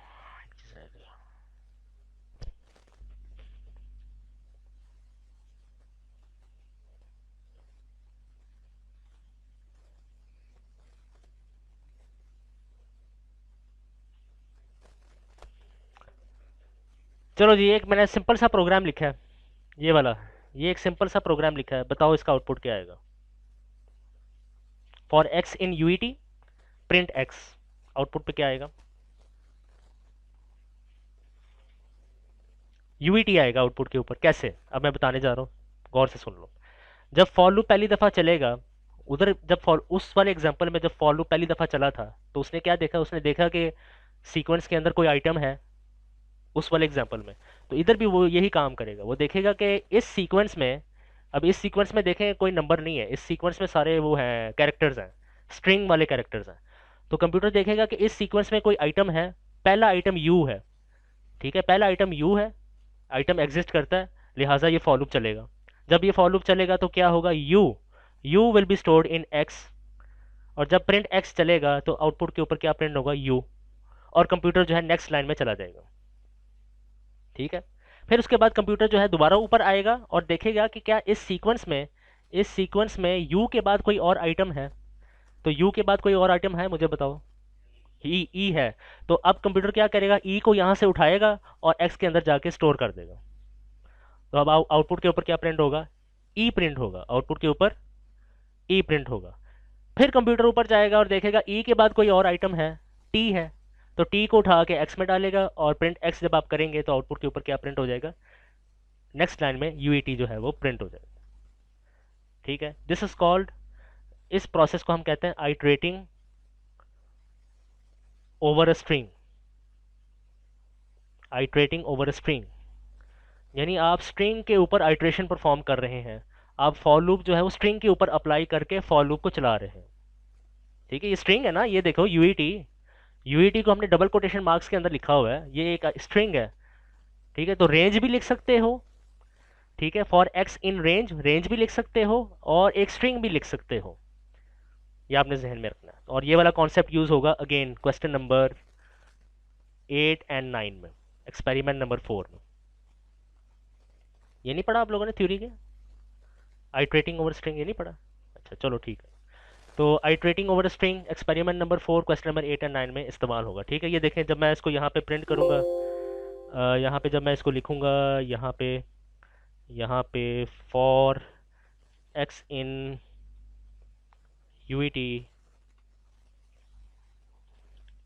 चलो जी, एक मैंने सिंपल सा प्रोग्राम लिखा है, ये वाला, ये एक सिंपल सा प्रोग्राम लिखा है, बताओ इसका आउटपुट क्या आएगा। For x in UET print x, output पे क्या आएगा, यूईटी आएगा आउटपुट के ऊपर। कैसे, अब मैं बताने जा रहा हूँ, गौर से सुन लो। जब फॉर लूप पहली दफ़ा चलेगा, उधर जब फॉर, उस वाले एग्जांपल में जब फॉर लूप पहली दफ़ा चला था, तो उसने क्या देखा, उसने देखा कि सीक्वेंस के अंदर कोई आइटम है, उस वाले एग्जांपल में। तो इधर भी वो यही काम करेगा, वो देखेगा कि इस सीक्वेंस में, अब इस सीक्वेंस में देखें कोई नंबर नहीं है, इस सीक्वेंस में सारे वो हैं, कैरेक्टर्स हैं, स्ट्रिंग वाले कैरेक्टर्स हैं। तो कंप्यूटर देखेगा कि इस सीक्वेंस में कोई आइटम है, पहला आइटम यू है। ठीक है, पहला आइटम यू है, आइटम एग्जिस्ट करता है, लिहाजा ये फॉर लूप चलेगा। जब ये फॉर लूप चलेगा तो क्या होगा, you will be stored in x, और जब प्रिंट एक्स चलेगा तो आउटपुट के ऊपर क्या प्रिंट होगा, यू, और कंप्यूटर जो है नेक्स्ट लाइन में चला जाएगा। ठीक है, फिर उसके बाद कंप्यूटर जो है दोबारा ऊपर आएगा और देखेगा कि क्या इस सीक्वेंस में, इस सीक्वेंस में यू के बाद कोई और आइटम है। तो यू के बाद कोई और आइटम है, मुझे बताओ। ई है। तो अब कंप्यूटर क्या करेगा, ई को यहाँ से उठाएगा और एक्स के अंदर जाके स्टोर कर देगा। तो अब आउटपुट के ऊपर क्या प्रिंट होगा, ई प्रिंट होगा, आउटपुट के ऊपर ई प्रिंट होगा। फिर कंप्यूटर ऊपर जाएगा और देखेगा ई के बाद कोई और आइटम है, टी है, तो टी को उठा के एक्स में डालेगा, और प्रिंट एक्स जब आप करेंगे तो आउटपुट के ऊपर क्या प्रिंट हो जाएगा, नेक्स्ट लाइन में यूईटी जो है वो प्रिंट हो जाएगा। ठीक है, दिस इज कॉल्ड, इस प्रोसेस को हम कहते हैं iterating over a string, iterating over a string. यानी आप स्ट्रिंग के ऊपर आइट्रेशन परफॉर्म कर रहे हैं, आप फॉर लूप जो है वो स्ट्रिंग के ऊपर अप्लाई करके फॉर लूप को चला रहे हैं। ठीक है, ये स्ट्रिंग है ना, ये देखो यूईटी, यूईटी को हमने डबल कोटेशन मार्क्स के अंदर लिखा हुआ है, ये एक स्ट्रिंग है। ठीक है, तो रेंज भी लिख सकते हो, ठीक है, for x in range, range भी लिख सकते हो और एक स्ट्रिंग भी लिख सकते हो। ये आपने जहन में रखना है। और ये वाला कॉन्सेप्ट यूज होगा अगेन क्वेश्चन नंबर 8 और 9 में, एक्सपेरिमेंट नंबर 4 में। ये नहीं पढ़ा आप लोगों ने थ्योरी के, आइट्रेटिंग ओवर स्ट्रिंग, ये नहीं पढ़ा? अच्छा चलो ठीक है। तो iterating over string experiment number 4 question number 8 और 9 में इस्तेमाल होगा। ठीक है, ये देखें जब मैं इसको यहाँ पे प्रिंट करूँगा, यहाँ पे जब मैं इसको लिखूँगा, यहाँ पे for x in UET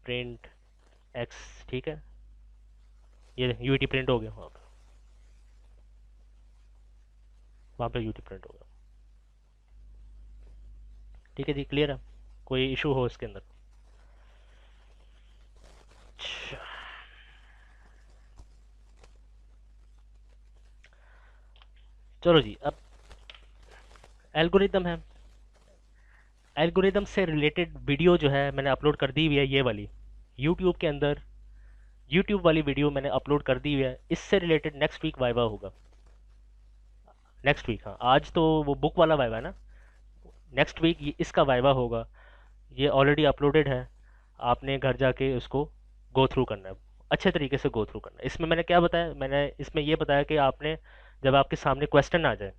print x, ठीक है, ये यूईटी प्रिंट हो गया, वहाँ पे यूईटी प्रिंट हो गया। ठीक है जी, क्लियर है? कोई इशू हो इसके अंदर? अच्छा, चलो जी, अब एल्गोरिदम है। एल्गोरिदम से रिलेटेड वीडियो जो है मैंने अपलोड कर दी हुई है, ये वाली यूट्यूब के अंदर, यूट्यूब वाली वीडियो मैंने अपलोड कर दी हुई है। इससे रिलेटेड नेक्स्ट वीक वाइवा होगा, नेक्स्ट वीक। हाँ, आज तो वो बुक वाला वाइवा है ना, नेक्स्ट वीक इसका वाइवा होगा। ये ऑलरेडी अपलोडेड है, आपने घर जाके उसको गो थ्रू करना है, अच्छे तरीके से गो थ्रू करना है। इसमें मैंने क्या बताया, मैंने इसमें ये बताया कि आपने जब आपके सामने क्वेश्चन आ जाए,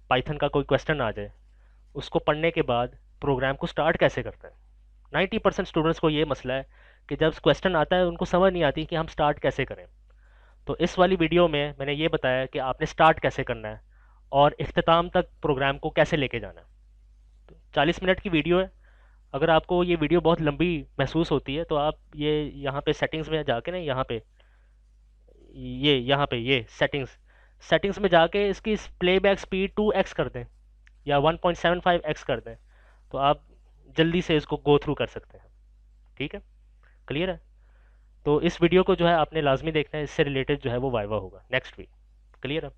पाइथन का कोई क्वेश्चन आ जाए, उसको पढ़ने के बाद प्रोग्राम को स्टार्ट कैसे करते हैं। 90% स्टूडेंट्स को ये मसला है कि जब क्वेश्चन आता है उनको समझ नहीं आती कि हम स्टार्ट कैसे करें। तो इस वाली वीडियो में मैंने ये बताया कि आपने स्टार्ट कैसे करना है और इख्तिताम तक प्रोग्राम को कैसे लेके जाना है। तो 40 मिनट की वीडियो है। अगर आपको ये वीडियो बहुत लंबी महसूस होती है तो आप ये यहाँ पे सेटिंग्स में जाके ना, यहाँ पे ये सेटिंग्स, सेटिंग्स में जाके इसकी प्लेबैक स्पीड 2x कर दें या 1.75x कर दें, तो आप जल्दी से इसको गो थ्रू कर सकते हैं। ठीक है, क्लियर है? तो इस वीडियो को जो है आपने लाजमी देखना है, इससे रिलेटेड जो है वो वाइवा होगा नेक्स्ट वीक। क्लियर है?